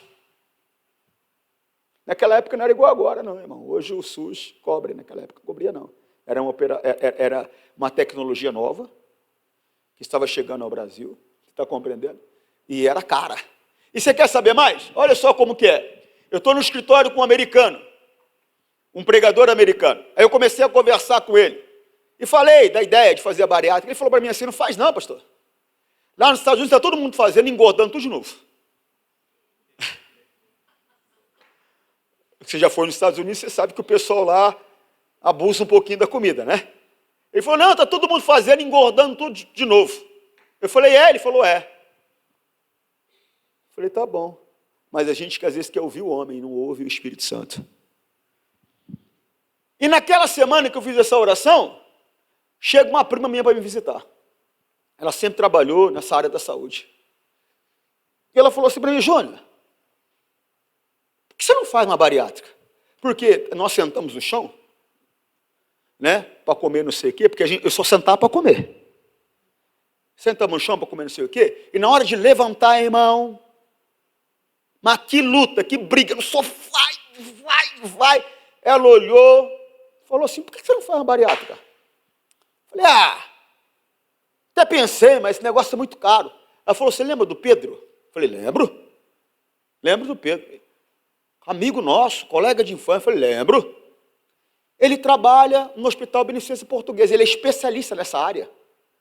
Naquela época não era igual agora, não, irmão. Hoje o SUS cobre, naquela época não cobria, não. Era uma tecnologia nova, que estava chegando ao Brasil, está compreendendo? E era cara. E você quer saber mais? Olha só como que é. Eu estou no escritório com um americano, um pregador americano. Aí eu comecei a conversar com ele. E falei da ideia de fazer a bariátrica. Ele falou para mim assim, não faz não, pastor. Lá nos Estados Unidos está todo mundo fazendo, engordando tudo de novo. Você já foi nos Estados Unidos, você sabe que o pessoal lá abusa um pouquinho da comida, né? Ele falou, não, está todo mundo fazendo, engordando tudo de novo. Eu falei, Ele falou, Eu falei, tá bom. Mas a gente que às vezes quer ouvir o homem, não ouve o Espírito Santo. E naquela semana que eu fiz essa oração, chega uma prima minha para me visitar. Ela sempre trabalhou nessa área da saúde. E ela falou assim para mim, Júnior, por que você não faz uma bariátrica? Porque nós sentamos no chão, né, para comer não sei o quê, porque eu só sentava para comer. Sentamos no chão para comer não sei o quê, e na hora de levantar, irmão, mas que luta, que briga, no sofá, vai. Ela olhou, falou assim, por que você não faz uma bariátrica? Falei, até pensei, mas esse negócio é muito caro. Ela falou, você lembra do Pedro? Falei, lembro. Lembro do Pedro. Amigo nosso, colega de infância. Falei, lembro. Ele trabalha no Hospital Beneficência Portuguesa, ele é especialista nessa área.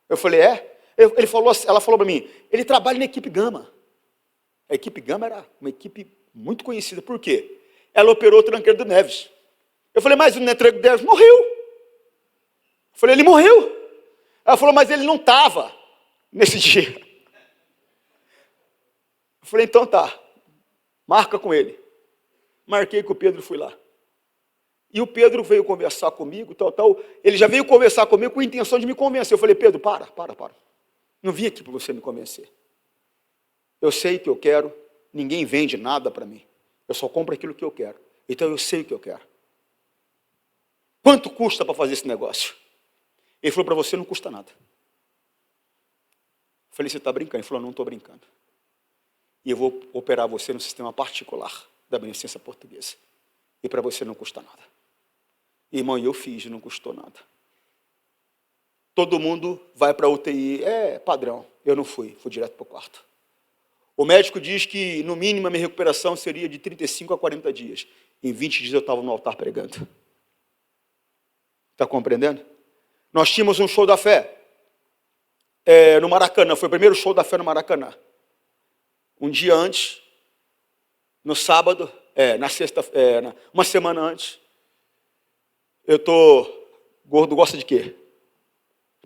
Eu falei, ela falou para mim, ele trabalha na equipe Gama. A equipe Gama era uma equipe muito conhecida. Por quê? Ela operou o Tranqueiro do Neves. Eu falei, mas o Tranqueiro do Neves morreu. Eu falei, ele morreu. Ela falou, mas ele não estava nesse dia. Eu falei, então tá, marca com ele. Marquei com o Pedro e fui lá. E o Pedro veio conversar comigo, ele já veio conversar comigo com a intenção de me convencer. Eu falei, Pedro, para. Não vim aqui para você me convencer. Eu sei o que eu quero, ninguém vende nada para mim. Eu só compro aquilo que eu quero. Então eu sei o que eu quero. Quanto custa para fazer esse negócio? Ele falou, para você não custa nada. Eu falei, você está brincando? Ele falou, não estou brincando. E eu vou operar você no sistema particular da Beneficência Portuguesa. E para você não custa nada. Irmão, eu fiz, não custou nada. todo mundo vai para a UTI. É padrão. Eu não fui direto para o quarto. O médico diz que, no mínimo, a minha recuperação seria de 35 a 40 dias. Em 20 dias eu estava no altar pregando. Está compreendendo? Nós tínhamos um show da fé no Maracanã. Foi o primeiro show da fé no Maracanã. Um dia antes, no sábado, na sexta, uma semana antes, eu estou... Gordo gosta de quê?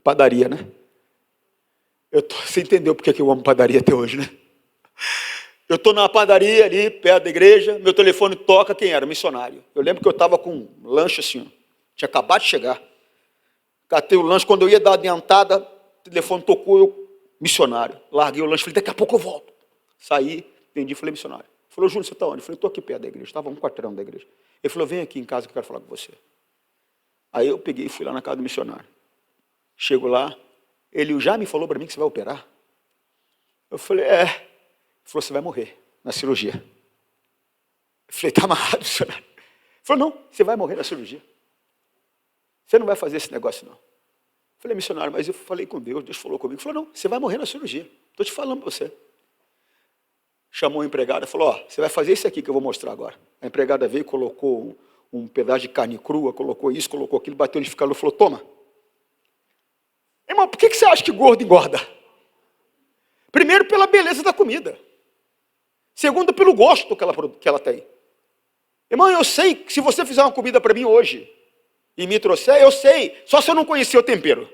Padaria, né? Você entendeu porque que eu amo padaria até hoje, né? Eu estou na padaria ali, perto da igreja, meu telefone toca, quem era? Missionário. Eu lembro que eu estava com um lanche assim, ó, tinha acabado de chegar. Catei o lanche, quando eu ia dar a dentada, o telefone tocou, eu, missionário. Larguei o lanche, falei, daqui a pouco eu volto. Saí, atendi, falei, missionário. Ele falou, Júnior, você está onde? Eu falei, estou aqui perto da igreja, estava um quarteirão da igreja. Ele falou, vem aqui em casa que eu quero falar com você. Aí eu peguei e fui lá na casa do missionário. Chego lá, ele já me falou para mim que você vai operar? Eu falei, Ele falou, você vai morrer na cirurgia. Eu falei, está amarrado, missionário. Ele falou, não, você vai morrer na cirurgia. Você não vai fazer esse negócio, não. Eu falei, missionário, mas eu falei com Deus, Deus falou comigo. Ele falou, não, você vai morrer na cirurgia. Estou te falando para você. Chamou a empregada e falou, você vai fazer isso aqui que eu vou mostrar agora. A empregada veio, colocou um pedaço de carne crua, colocou isso, colocou aquilo, bateu no liquidificador e falou, toma. Irmão, por que você acha que gordo engorda? Primeiro, pela beleza da comida. Segundo, pelo gosto que ela tem. Irmão, eu sei que se você fizer uma comida para mim hoje e me trouxer, eu sei, só se eu não conhecer o tempero.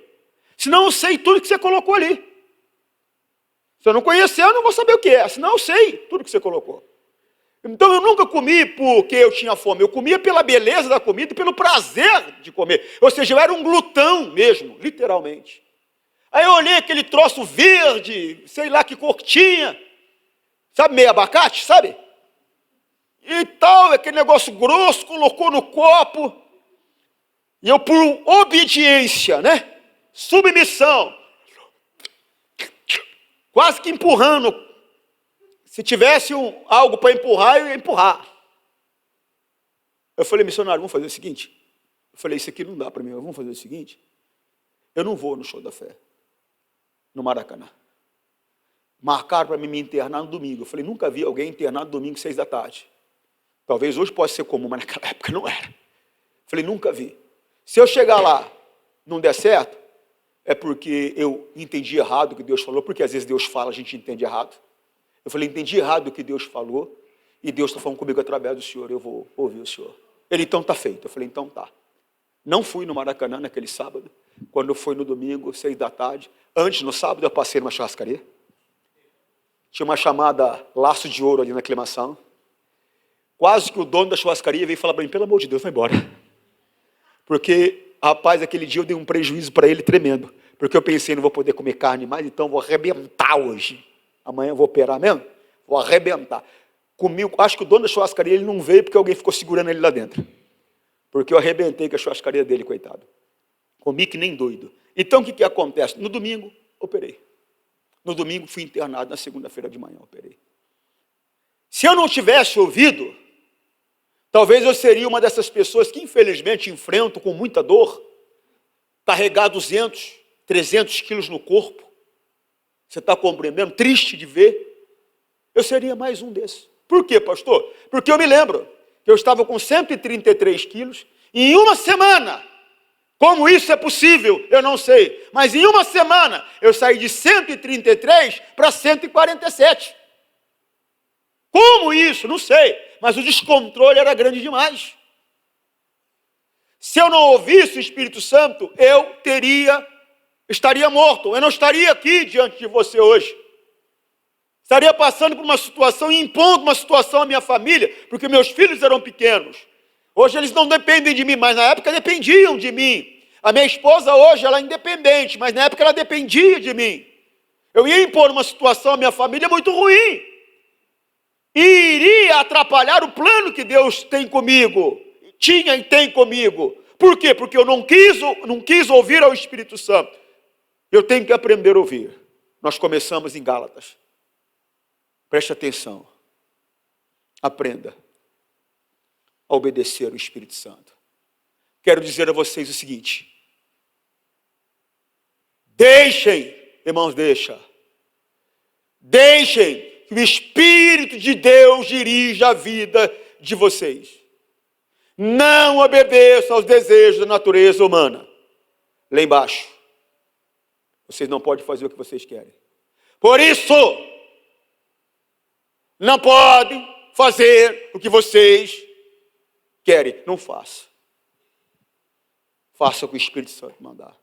Senão eu sei tudo que você colocou ali. Se eu não conhecer, eu não vou saber o que é. Senão eu sei tudo que você colocou. Então eu nunca comi porque eu tinha fome. Eu comia pela beleza da comida e pelo prazer de comer. Ou seja, eu era um glutão mesmo, literalmente. Aí eu olhei aquele troço verde, sei lá que cor tinha. Sabe, meio abacate, sabe? E tal, aquele negócio grosso, colocou no copo. E eu, por obediência, né? Submissão. Quase que empurrando. Se tivesse algo para empurrar, eu ia empurrar. Eu falei, missionário, vamos fazer o seguinte. Eu falei, isso aqui não dá para mim, vamos fazer o seguinte. Eu não vou no show da fé, no Maracanã. Marcaram para mim me internar no domingo. Eu falei, nunca vi alguém internado domingo 6 da tarde. Talvez hoje possa ser comum, mas naquela época não era. Eu falei, nunca vi. Se eu chegar lá, não der certo, é porque eu entendi errado o que Deus falou, porque às vezes Deus fala, a gente entende errado. Eu falei, entendi errado o que Deus falou, e Deus está falando comigo através do Senhor, eu vou ouvir o Senhor. Ele, então está feito. Eu falei, então tá. Não fui no Maracanã naquele sábado, quando foi no domingo, 6 da tarde. Antes, no sábado, eu passei numa churrascaria. Tinha uma chamada Laço de Ouro ali na Aclimação. Quase que o dono da churrascaria veio falar para mim, pelo amor de Deus, vai embora. Porque, rapaz, aquele dia eu dei um prejuízo para ele tremendo. Porque eu pensei, não vou poder comer carne mais, então vou arrebentar hoje. Amanhã eu vou operar mesmo? Vou arrebentar. Comi, acho que o dono da churrascaria ele não veio porque alguém ficou segurando ele lá dentro. Porque eu arrebentei com a churrascaria dele, coitado. Comi que nem doido. Então, o que acontece? No domingo, operei. No domingo, fui internado. Na segunda-feira de manhã, operei. Se eu não tivesse ouvido, talvez eu seria uma dessas pessoas que, infelizmente, enfrento com muita dor, carregar 200, 300 quilos no corpo. Você está compreendendo? Triste de ver. Eu seria mais um desses. Por quê, pastor? Porque eu me lembro que eu estava com 133 quilos e em uma semana, como isso é possível, eu não sei, mas em uma semana eu saí de 133 para 147. Como isso? Não sei, mas o descontrole era grande demais. Se eu não ouvisse o Espírito Santo, eu estaria morto, eu não estaria aqui diante de você hoje. Estaria passando por uma situação, impondo uma situação à minha família, porque meus filhos eram pequenos. Hoje eles não dependem de mim, mas na época dependiam de mim. A minha esposa hoje, ela é independente, mas na época ela dependia de mim. Eu ia impor uma situação à minha família muito ruim. E iria atrapalhar o plano que Deus tem comigo. Tinha e tem comigo. Por quê? Porque eu não quis ouvir ao Espírito Santo. Eu tenho que aprender a ouvir. Nós começamos em Gálatas. Preste atenção. Aprenda a obedecer ao Espírito Santo. Quero dizer a vocês o seguinte. Deixem, irmãos, deixem que o Espírito de Deus dirija a vida de vocês. Não obedeçam aos desejos da natureza humana. Lá embaixo, vocês não podem fazer o que vocês querem. Por isso, não podem fazer o que vocês querem. Não faça. Faça o que o Espírito Santo mandar.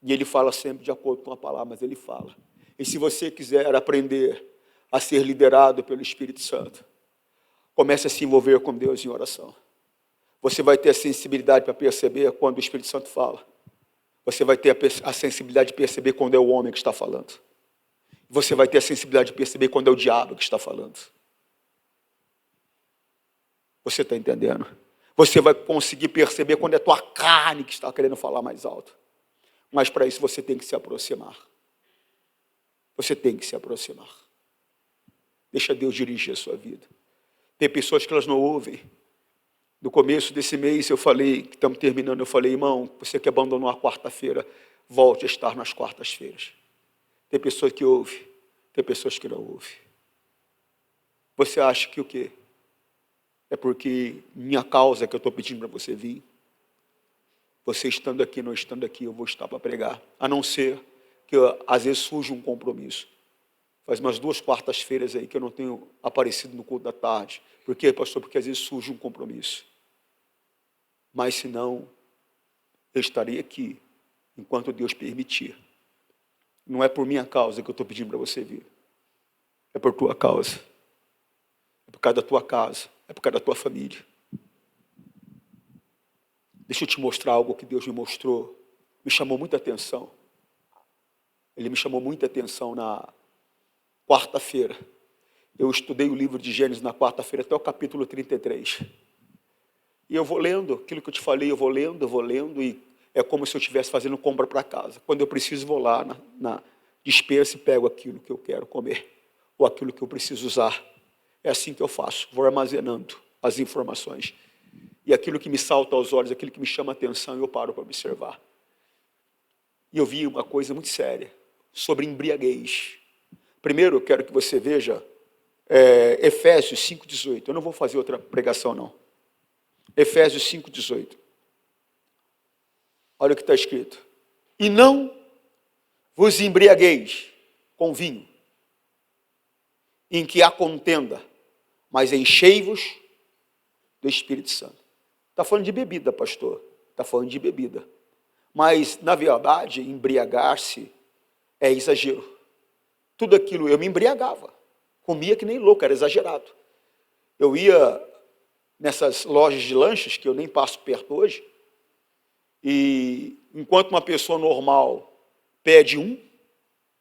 E ele fala sempre de acordo com a palavra, mas ele fala. E se você quiser aprender a ser liderado pelo Espírito Santo, comece a se envolver com Deus em oração. Você vai ter a sensibilidade para perceber quando o Espírito Santo fala. Você vai ter a sensibilidade de perceber quando é o homem que está falando. Você vai ter a sensibilidade de perceber quando é o diabo que está falando. Você está entendendo? Você vai conseguir perceber quando é a tua carne que está querendo falar mais alto. Mas para isso você tem que se aproximar. Você tem que se aproximar. Deixa Deus dirigir a sua vida. Tem pessoas que elas não ouvem. No começo desse mês eu falei, que estamos terminando, eu falei, irmão, você que abandonou a quarta-feira, volte a estar nas quartas-feiras. Tem pessoas que ouvem, tem pessoas que não ouvem. Você acha que o quê? É porque minha causa que eu estou pedindo para você vir. Você estando aqui, não estando aqui, eu vou estar para pregar. A não ser que às vezes surge um compromisso. Faz umas 2 quartas-feiras aí que eu não tenho aparecido no culto da tarde. Por quê, pastor? Porque às vezes surge um compromisso. Mas se não, eu estarei aqui enquanto Deus permitir. Não é por minha causa que eu estou pedindo para você vir. É por tua causa. É por causa da tua casa. É por causa da tua família. Deixa eu te mostrar algo que Deus me mostrou. Me chamou muita atenção. Ele me chamou muita atenção na quarta-feira. Eu estudei o livro de Gênesis na quarta-feira até o capítulo 33. E eu vou lendo, aquilo que eu te falei, eu vou lendo, e é como se eu estivesse fazendo compra para casa. Quando eu preciso, vou lá na despensa e pego aquilo que eu quero comer, ou aquilo que eu preciso usar. É assim que eu faço, vou armazenando as informações. E aquilo que me salta aos olhos, aquilo que me chama a atenção, eu paro para observar. E eu vi uma coisa muito séria, sobre embriaguez. Primeiro, eu quero que você veja Efésios 5,18. Eu não vou fazer outra pregação, não. Efésios 5,18. Olha o que está escrito. E não vos embriagueis com vinho, em que há contenda, mas enchei-vos do Espírito Santo. Está falando de bebida, pastor. Está falando de bebida. Mas, na verdade, embriagar-se é exagero. Tudo aquilo, eu me embriagava. Comia que nem louco, era exagerado. Eu ia nessas lojas de lanches, que eu nem passo perto hoje, e enquanto uma pessoa normal pede um,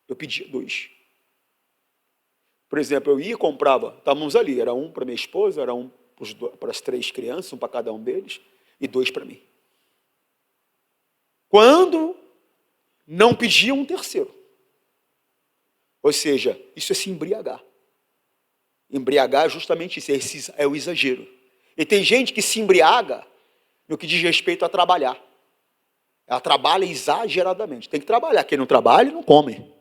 eu pedia 2. Por exemplo, eu ia e comprava, estávamos ali, era um para minha esposa, era um para as 3 crianças, um para cada um deles, e 2 para mim. Quando não pedia um terceiro. Ou seja, isso é se embriagar. Embriagar é justamente isso, esse é o exagero. E tem gente que se embriaga no que diz respeito a trabalhar. Ela trabalha exageradamente. Tem que trabalhar. Quem não trabalha, não come.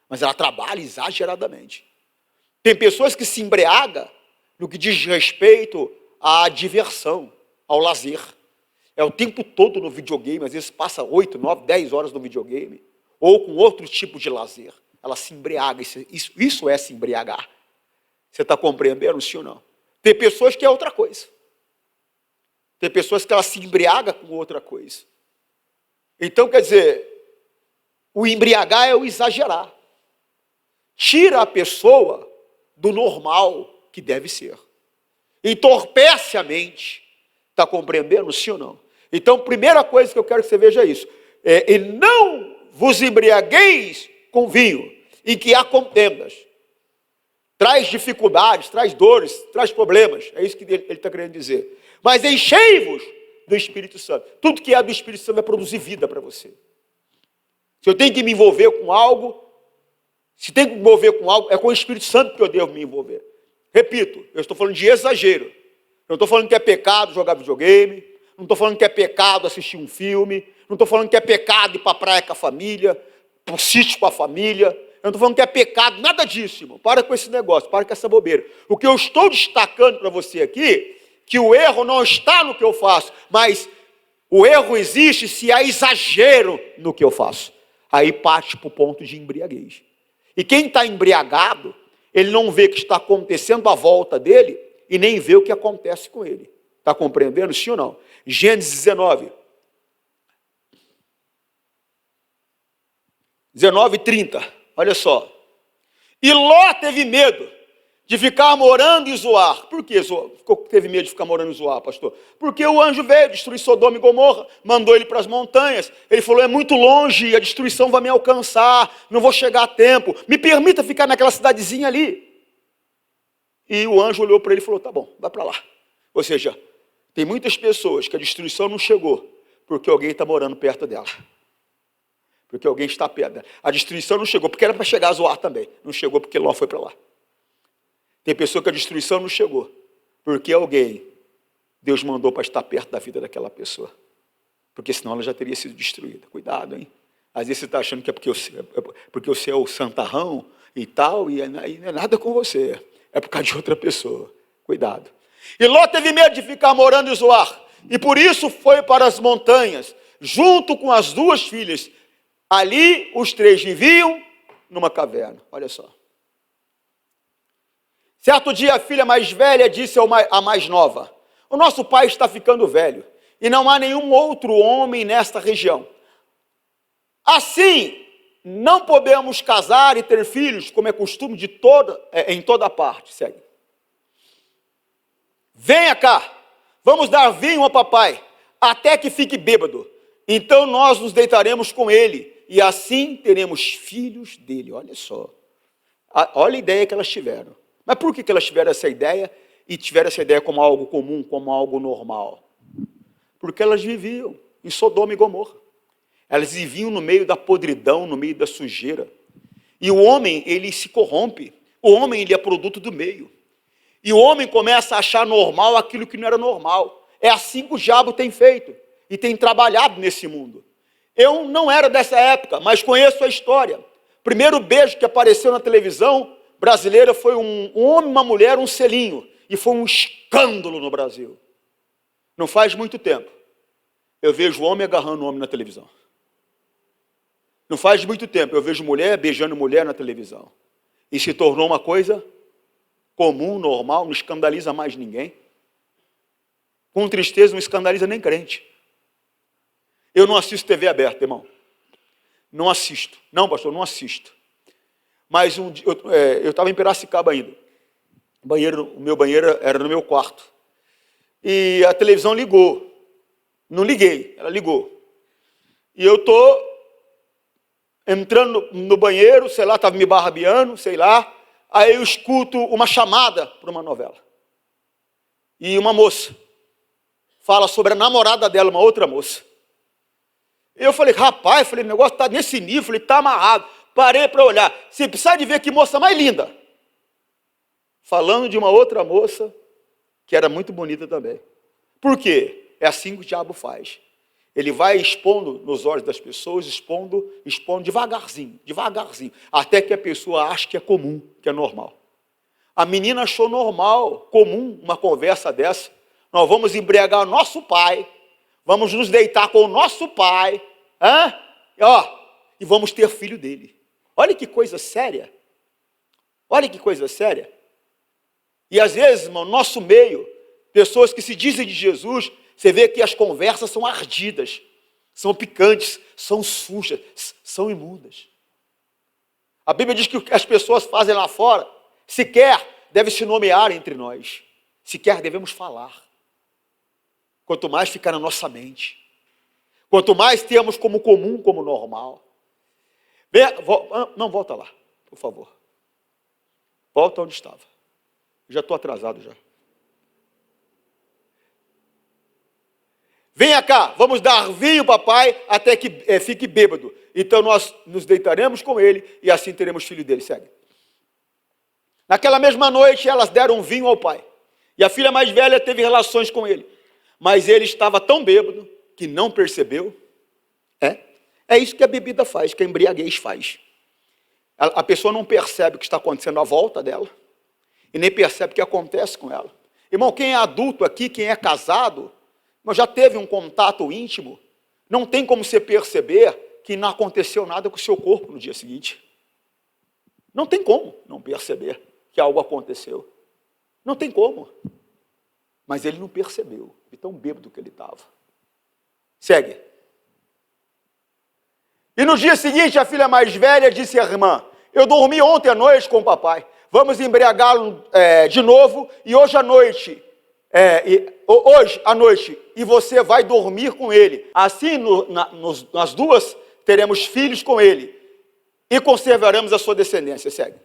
Mas ela trabalha exageradamente. Tem pessoas que se embriagam no que diz respeito à diversão, ao lazer. É o tempo todo no videogame, às vezes passa 8, 9, 10 horas no videogame, ou com outro tipo de lazer. Ela se embriaga, isso é se embriagar. Você está compreendendo, sim ou não? Tem pessoas que é outra coisa. Tem pessoas que ela se embriaga com outra coisa. Então, quer dizer, o embriagar é o exagerar. Tira a pessoa do normal que deve ser. Entorpece a mente. Está compreendendo, sim ou não? Então, primeira coisa que eu quero que você veja é isso. E não vos embriagueis com vinho, em que há contendas. Traz dificuldades, traz dores, traz problemas. É isso que ele está querendo dizer. Mas enchei-vos do Espírito Santo. Tudo que é do Espírito Santo vai produzir vida para você. Se eu tenho que me envolver com algo, se tem que me envolver com algo, é com o Espírito Santo que eu devo me envolver. Repito, eu estou falando de exagero. Eu não estou falando que é pecado jogar videogame, não estou falando que é pecado assistir um filme, Não estou falando que é pecado ir para a praia com a família, para o sítio com a família. Eu não estou falando que é pecado, nada disso, irmão. Para com esse negócio, para com essa bobeira. O que eu estou destacando para você aqui, que o erro não está no que eu faço, mas o erro existe se há exagero no que eu faço. Aí parte para o ponto de embriaguez. E quem está embriagado, ele não vê o que está acontecendo à volta dele e nem vê o que acontece com ele. Está compreendendo, sim ou não? Gênesis 19. 19:30. Olha só. E Ló teve medo de ficar morando em Zoar. Por que teve medo de ficar morando em Zoar, pastor? Porque o anjo veio destruir Sodoma e Gomorra, mandou ele para as montanhas. Ele falou, é muito longe, a destruição vai me alcançar, não vou chegar a tempo. Me permita ficar naquela cidadezinha ali. E o anjo olhou para ele e falou, tá bom, vai para lá. Ou seja, tem muitas pessoas que a destruição não chegou, porque alguém está morando perto dela. Porque alguém está perto dela. A destruição não chegou, porque era para chegar a Zoar também. Não chegou porque Ló foi para lá. Tem pessoa que a destruição não chegou, porque alguém, Deus mandou para estar perto da vida daquela pessoa. Porque senão ela já teria sido destruída. Cuidado, hein? Às vezes você está achando que é porque você é o santarrão e tal, e não é nada com você. É por causa de outra pessoa. Cuidado. E Ló teve medo de ficar morando em Zoar. E por isso foi para as montanhas, junto com as duas filhas. Ali os três viviam numa caverna. Olha só. Certo dia a filha mais velha disse à mais nova, o nosso pai está ficando velho, e não há nenhum outro homem nesta região. Assim, não podemos casar e ter filhos, como é costume em toda parte. Segue. Venha cá, vamos dar vinho ao papai, até que fique bêbado. Então nós nos deitaremos com ele, e assim teremos filhos dele. Olha só. Olha a ideia que elas tiveram. Mas por que elas tiveram essa ideia e tiveram essa ideia como algo comum, como algo normal? Porque elas viviam em Sodoma e Gomorra. Elas viviam no meio da podridão, no meio da sujeira. E o homem, ele se corrompe. O homem, ele é produto do meio. E o homem começa a achar normal aquilo que não era normal. É assim que o diabo tem feito e tem trabalhado nesse mundo. Eu não era dessa época, mas conheço a história. O primeiro beijo que apareceu na televisão brasileira foi um homem, uma mulher, um selinho. E foi um escândalo no Brasil. Não faz muito tempo. Eu vejo homem agarrando homem na televisão. Não faz muito tempo. Eu vejo mulher beijando mulher na televisão. E se tornou uma coisa comum, normal, não escandaliza mais ninguém. Com tristeza, não escandaliza nem crente. Eu não assisto TV aberta, irmão. Não assisto. Não, pastor, não assisto. Mas eu estava em Piracicaba ainda. O meu banheiro era no meu quarto. E a televisão ligou. Não liguei, ela ligou. E eu estou entrando no banheiro, sei lá, estava me barbeando, sei lá. Aí eu escuto uma chamada para uma novela. E uma moça fala sobre a namorada dela, uma outra moça. Eu falei, rapaz, o negócio está nesse nível, falei, está amarrado. Parei para olhar. Você precisa de ver que moça mais linda. Falando de uma outra moça que era muito bonita também. Por quê? É assim que o diabo faz. Ele vai expondo nos olhos das pessoas, expondo devagarzinho, até que a pessoa ache que é comum, que é normal. A menina achou normal, comum, uma conversa dessa. Nós vamos embriagar o nosso pai, vamos nos deitar com o nosso pai, e vamos ter filho dele. Olha que coisa séria. Olha que coisa séria. E às vezes, irmão, no nosso meio, pessoas que se dizem de Jesus, você vê que as conversas são ardidas, são picantes, são sujas, são imundas. A Bíblia diz que o que as pessoas fazem lá fora, sequer deve se nomear entre nós, sequer devemos falar. Quanto mais ficar na nossa mente, quanto mais temos como comum, como normal. Não, volta lá, por favor. Volta onde estava. Eu já estou atrasado já. Venha cá, vamos dar vinho, papai, até que fique bêbado. Então nós nos deitaremos com ele e assim teremos filho dele. Segue. Naquela mesma noite elas deram vinho ao pai. E a filha mais velha teve relações com ele. Mas ele estava tão bêbado que não percebeu É isso que a bebida faz, que a embriaguez faz. A pessoa não percebe o que está acontecendo à volta dela, e nem percebe o que acontece com ela. Irmão, quem é adulto aqui, quem é casado, mas já teve um contato íntimo, não tem como você perceber que não aconteceu nada com o seu corpo no dia seguinte. Não tem como não perceber que algo aconteceu. Não tem como. Mas ele não percebeu, de tão bêbado que ele estava. Segue. E no dia seguinte, a filha mais velha disse à irmã: eu dormi ontem à noite com o papai, vamos embriagá-lo de novo, e hoje à noite, e você vai dormir com ele. Assim, nós duas teremos filhos com ele, e conservaremos a sua descendência. Segue.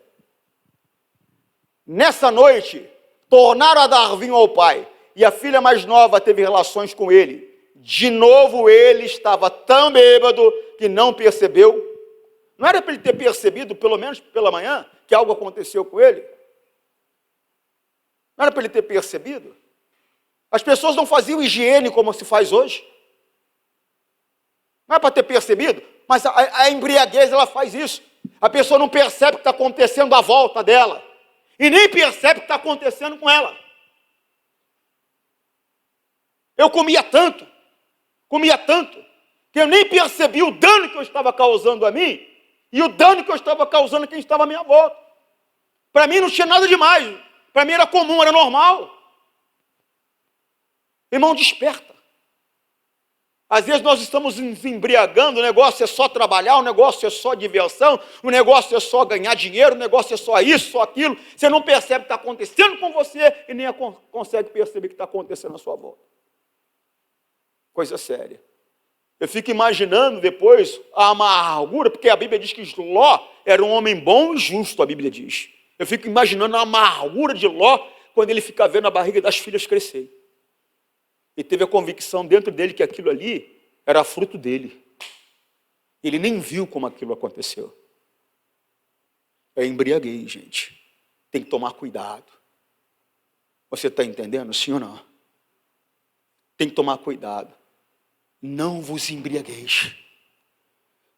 Nessa noite, tornaram a dar vinho ao pai, e a filha mais nova teve relações com ele. De novo ele estava tão bêbado que não percebeu. Não era para ele ter percebido, pelo menos pela manhã, que algo aconteceu com ele? Não era para ele ter percebido? As pessoas não faziam higiene como se faz hoje. Não é para ter percebido, mas a embriaguez, ela faz isso. A pessoa não percebe o que está acontecendo à volta dela, e nem percebe o que está acontecendo com ela. Eu comia tanto, que eu nem percebi o dano que eu estava causando a mim, e o dano que eu estava causando a quem estava à minha volta. Para mim não tinha nada demais, para mim era comum, era normal. Irmão, desperta. Às vezes nós estamos nos embriagando, o negócio é só trabalhar, o negócio é só diversão, o negócio é só ganhar dinheiro, o negócio é só isso, só aquilo. Você não percebe o que está acontecendo com você e nem consegue perceber o que está acontecendo à sua volta. Coisa séria. Eu fico imaginando depois a amargura, porque a Bíblia diz que Ló era um homem bom e justo, a Bíblia diz. Eu fico imaginando a amargura de Ló quando ele fica vendo a barriga das filhas crescer. E teve a convicção dentro dele que aquilo ali era fruto dele. Ele nem viu como aquilo aconteceu. É embriaguez, gente. Tem que tomar cuidado. Você está entendendo, sim ou não? Tem que tomar cuidado. Não vos embriagueis.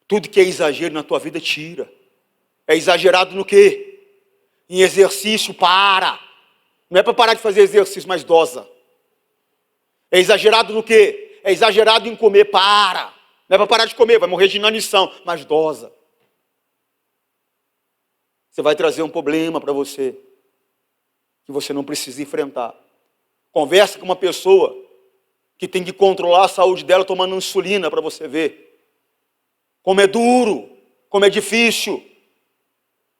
Tudo que é exagero na tua vida, tira. É exagerado no quê? Em exercício, para. Não é para parar de fazer exercício, mas dosa. É exagerado no quê? É exagerado em comer, para. Não é para parar de comer, vai morrer de inanição, mas dosa. Você vai trazer um problema para você, que você não precisa enfrentar. Conversa com uma pessoa que tem que controlar a saúde dela tomando insulina para você ver. Como é duro, como é difícil.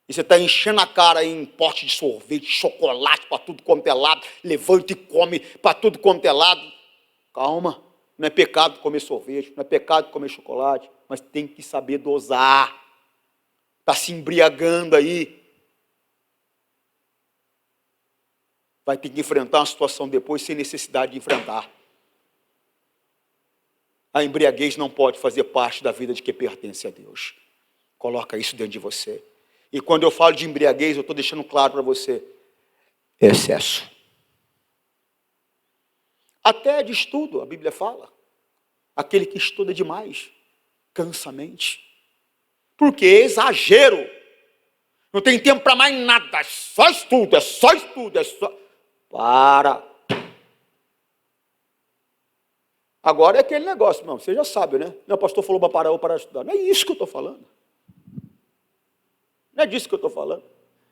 E você está enchendo a cara aí em pote de sorvete, chocolate para tudo quanto é lado, levanta e come para tudo quanto é lado. Calma, não é pecado comer sorvete, não é pecado comer chocolate, mas tem que saber dosar. Está se embriagando aí. Vai ter que enfrentar uma situação depois sem necessidade de enfrentar. A embriaguez não pode fazer parte da vida de quem pertence a Deus. Coloca isso dentro de você. E quando eu falo de embriaguez, eu estou deixando claro para você. Excesso. Até de estudo, a Bíblia fala. Aquele que estuda demais, cansa a mente. Porque é exagero. Não tem tempo para mais nada. É só estudo, é só estudo, é só... Para. Agora é aquele negócio, irmão, você já sabe, né? Meu pastor falou para parar ou para estudar. Não é isso que eu estou falando. Não é disso que eu estou falando.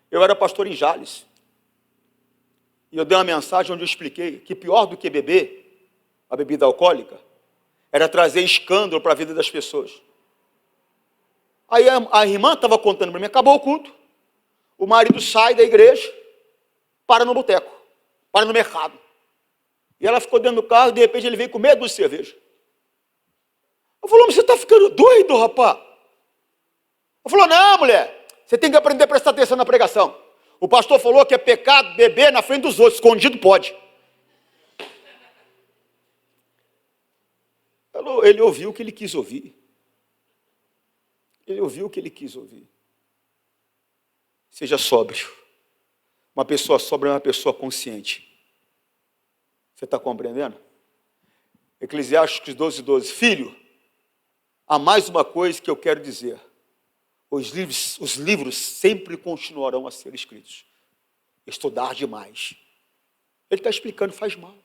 Eu era pastor em Jales. E eu dei uma mensagem onde eu expliquei que pior do que beber, a bebida alcoólica, era trazer escândalo para a vida das pessoas. Aí a irmã estava contando para mim, acabou o culto. O marido sai da igreja, para no boteco, para no mercado. E ela ficou dentro do carro, e de repente ele veio com meia dúzia de cerveja. Eu falei, mas você está ficando doido, rapaz? Ela falou, não, mulher, você tem que aprender a prestar atenção na pregação. O pastor falou que é pecado beber na frente dos outros, escondido pode. Ele ouviu o que ele quis ouvir. Ele ouviu o que ele quis ouvir. Seja sóbrio. Uma pessoa sóbria é uma pessoa consciente. Você está compreendendo? Eclesiastes 12:12. Filho, há mais uma coisa que eu quero dizer. Os livros sempre continuarão a ser escritos. Estudar demais. Ele está explicando, faz mal.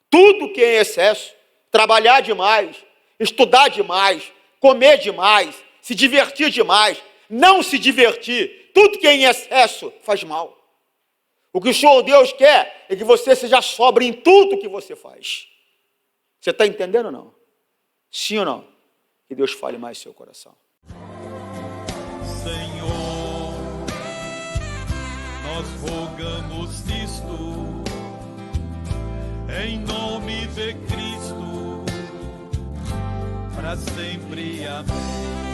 Tudo que é em excesso, trabalhar demais, estudar demais, comer demais, se divertir demais, não se divertir, tudo que é em excesso faz mal. O que o Senhor Deus quer é que você seja sóbrio em tudo que você faz. Você está entendendo ou não? Sim ou não? Que Deus fale mais no seu coração. Senhor, nós rogamos isto, em nome de Cristo, para sempre, amém.